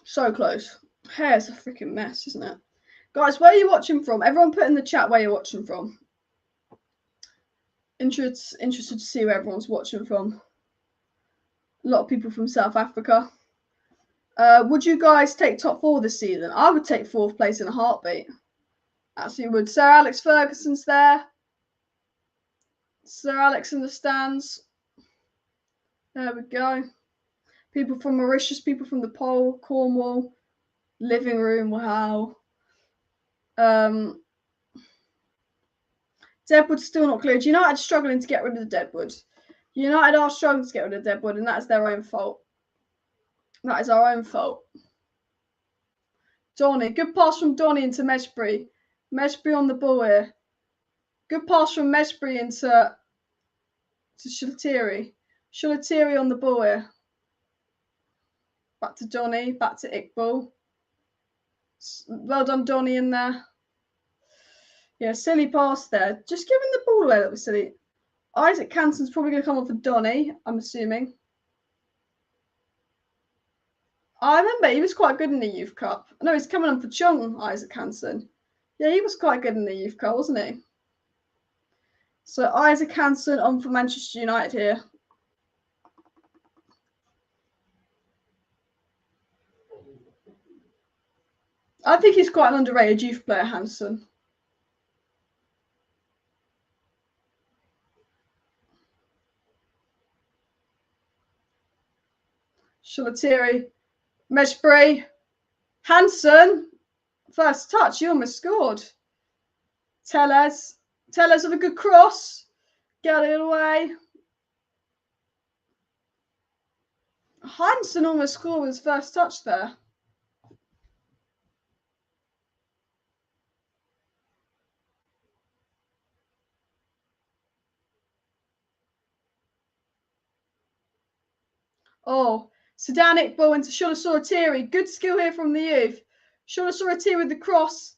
So close. Hair's a freaking mess, isn't it? Guys, where are you watching from? Everyone put in the chat where you're watching from. Interested to see where everyone's watching from. A lot of people from South Africa. Would you guys take top 4 this season? I would take 4th place in a heartbeat. Actually would. Sir Alex Ferguson's there. Sir Alex in the stands. There we go. People from Mauritius, people from the Pole, Cornwall, living room, wow. Deadwood's still not cleared. United struggling to get rid of the Deadwood. United are struggling to get rid of Deadwood, and that is their own fault. That is our own fault. Donny, good pass from Donny into Mejbri. Mejbri on the ball here. Good pass from Mejbri into Sholatiri. Sholatiri on the ball here. Back to Donny, back to Iqbal. Well done, Donny, in there. Yeah, silly pass there. Just giving the ball away, that was silly. Isaac Canson's probably going to come on for Donny, I'm assuming. I remember he was quite good in the Youth Cup. No, he's coming on for Chung, Isaac Hansen. Yeah, he was quite good in the Youth Cup, wasn't he? So Isaac Hansen on for Manchester United here. I think he's quite an underrated youth player, Hansen. Sholatiri, Mejbri, Hansen. First touch, he almost scored. Tellez with a good cross. Get it away. Hansen almost scored with his first touch there. Oh, Sudan Iqbal into Sholatiri. Good skill here from the youth. Sholatiri with the cross.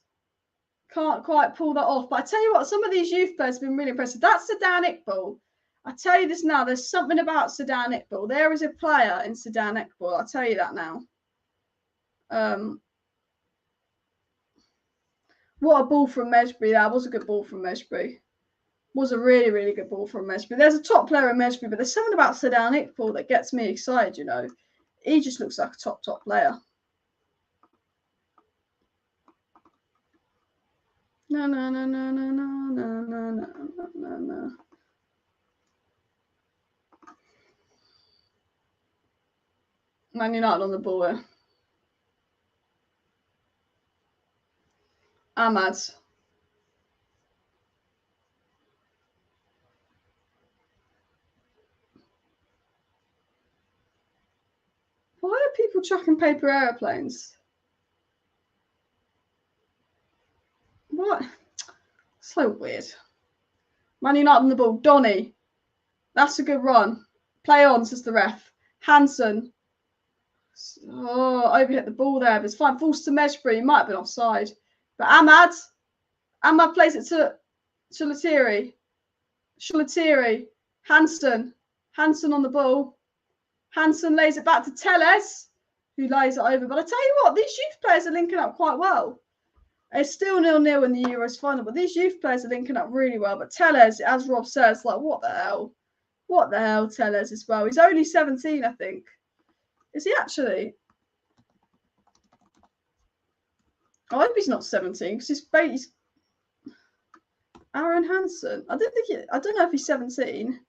Can't quite pull that off. But I tell you what, some of these youth players have been really impressive. That's Sudan Iqbal. I tell you this now, there's something about Sudan Iqbal. There is a player in Sudan Iqbal. I'll tell you that now. What a ball from Mejbri. That was a good ball from Mejbri. Was a really, really good ball from Mejbri. There's a top player in Mejbri, but there's something about Sudan Iqbal that gets me excited, you know. He just looks like a top player. No. Man United on the ball here. Ahmad. people tracking paper aeroplanes? What? So weird. Man United on the ball. Donny. That's a good run. Play on, says the ref. Hansen. Oh, overhit the ball there, but it's fine. Falls to Mejbri. He might have been offside. But Ahmad plays it to Sholatiri. Hansen on the ball. Hansen lays it back to Telles, who lays it over. But I tell you what, these youth players are linking up quite well. It's still 0-0 in the Euros final, but these youth players are linking up really well. But Telles, as Rob says, like, what the hell? What the hell, Telles as well? He's only 17, I think. Is he actually? I hope he's not 17 because he's Aaron Hansen. I don't know if he's 17.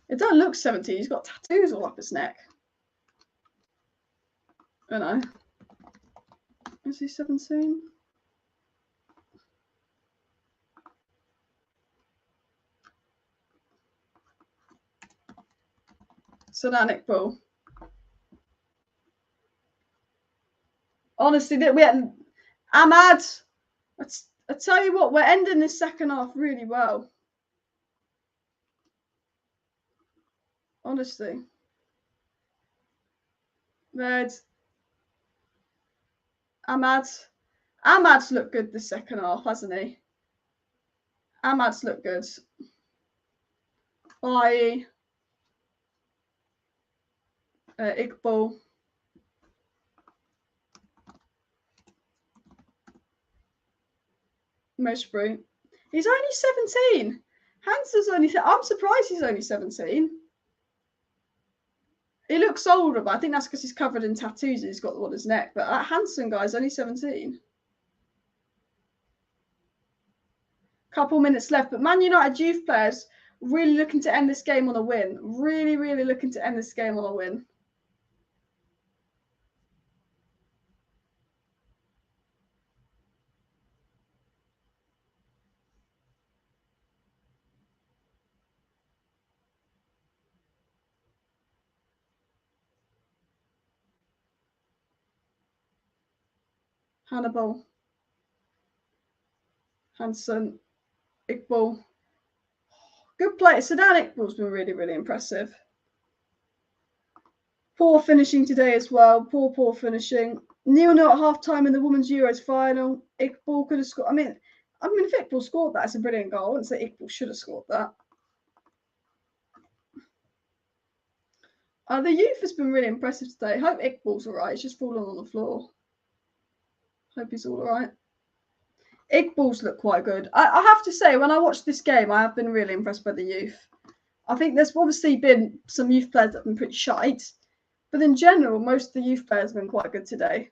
It don't look 17. He's got tattoos all up his neck. I don't know. Is he 17? Sadanik Bull. Honestly, we had Ahmad. I tell you what, we're ending this second half really well. Honestly. Red. Ahmad's looked good this second half, hasn't he? Ahmad's looked good. Bye. Iqbal. Meshbury. He's only 17. Hansen's only. I'm surprised he's only 17. He looks older, but I think that's because he's covered in tattoos and he's got them on his neck. But that Hansen guy's only 17. Couple minutes left, but Man United youth players really looking to end this game on a win. Really, really looking to end this game on a win. Hannibal. Hansen. Iqbal. Good play. Sedan Iqbal's been really, really impressive. Poor finishing today as well. Poor finishing. 0-0 at half-time in the Women's Euros final. Iqbal could have scored. I mean, if Iqbal scored that, it's a brilliant goal. I wouldn't say Iqbal should have scored that. The youth has been really impressive today. Hope Iqbal's all right. He's just fallen on the floor. Hope he's all right. Iqbal's look quite good. I have to say, when I watched this game, I have been really impressed by the youth. I think there's obviously been some youth players that have been pretty shite, but in general, most of the youth players have been quite good today.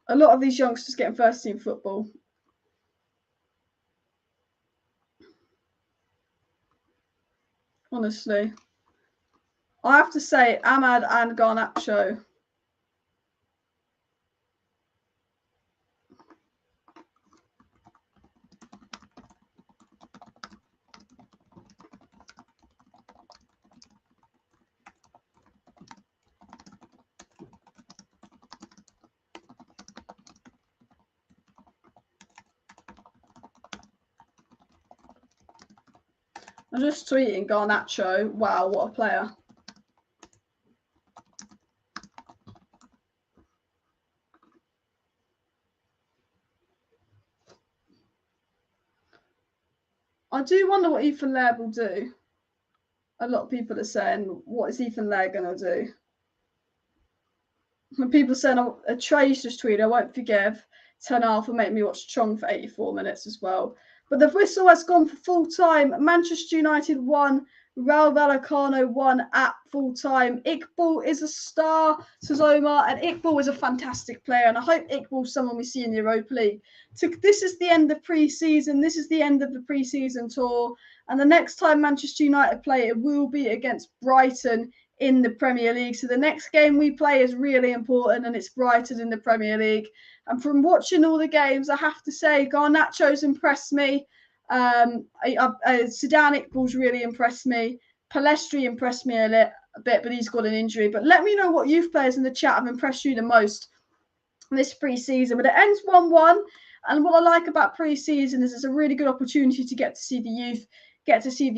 A lot of these youngsters getting first team football. Honestly. I have to say, Ahmad and Garnacho. I'm just tweeting Garnacho. Wow, what a player. I do wonder what Ethan Laird will do. A lot of people are saying, what is Ethan Laird going to do? When people saying, a Trey's just tweeted, I won't forgive. 10-0 will make me watch Chong for 84 minutes as well. But the whistle has gone for full time. Manchester United 1, RAYO VALLECANO 1 at full time. Iqbal is a star, says Omar, and Iqbal is a fantastic player. And I hope Iqbal's someone we see in the Europa League. This is the end of pre-season. This is the end of the pre-season tour. And the next time Manchester United play, it will be against Brighton in the Premier League. So the next game we play is really important, and it's Brighton in the Premier League. And from watching all the games, I have to say Garnacho's impressed me. Sedan Iqbal's really impressed me. Palestri impressed me a bit, but he's got an injury. But let me know what youth players in the chat have impressed you the most this pre-season. But it ends 1-1. And what I like about pre-season is it's a really good opportunity to get to see the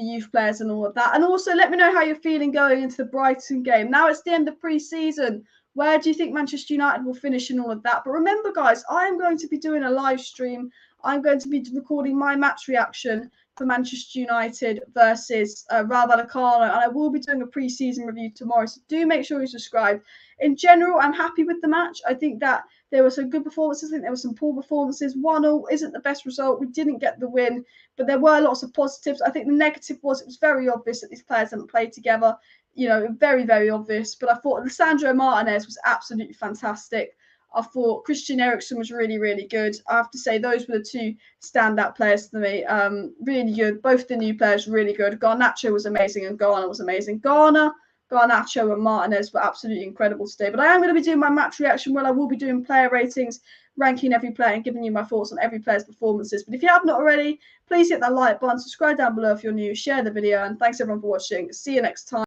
youth players and all of that. And also let me know how you're feeling going into the Brighton game. Now it's the end of pre-season. Where do you think Manchester United will finish and all of that? But remember, guys, I am going to be doing a live stream. I'm going to be recording my match reaction for Manchester United versus RAYO VALLECANO, and I will be doing a pre-season review tomorrow. So do make sure you subscribe. In general, I'm happy with the match. I think that there were some good performances. I think there were some poor performances. 1-1 isn't the best result. We didn't get the win, but there were lots of positives. I think the negative was it was very obvious that these players haven't played together. You know, very, very obvious. But I thought Lisandro Martinez was absolutely fantastic. I thought Christian Eriksen was really, really good. I have to say those were the two standout players for me. Really good. Both the new players really good. Garnacho was amazing and Garner was amazing. Garnacho and Martinez were absolutely incredible today. But I am going to be doing my match reaction where I will be doing player ratings, ranking every player and giving you my thoughts on every player's performances. But if you have not already, please hit that like button, subscribe down below if you're new, share the video, and thanks everyone for watching. See you next time.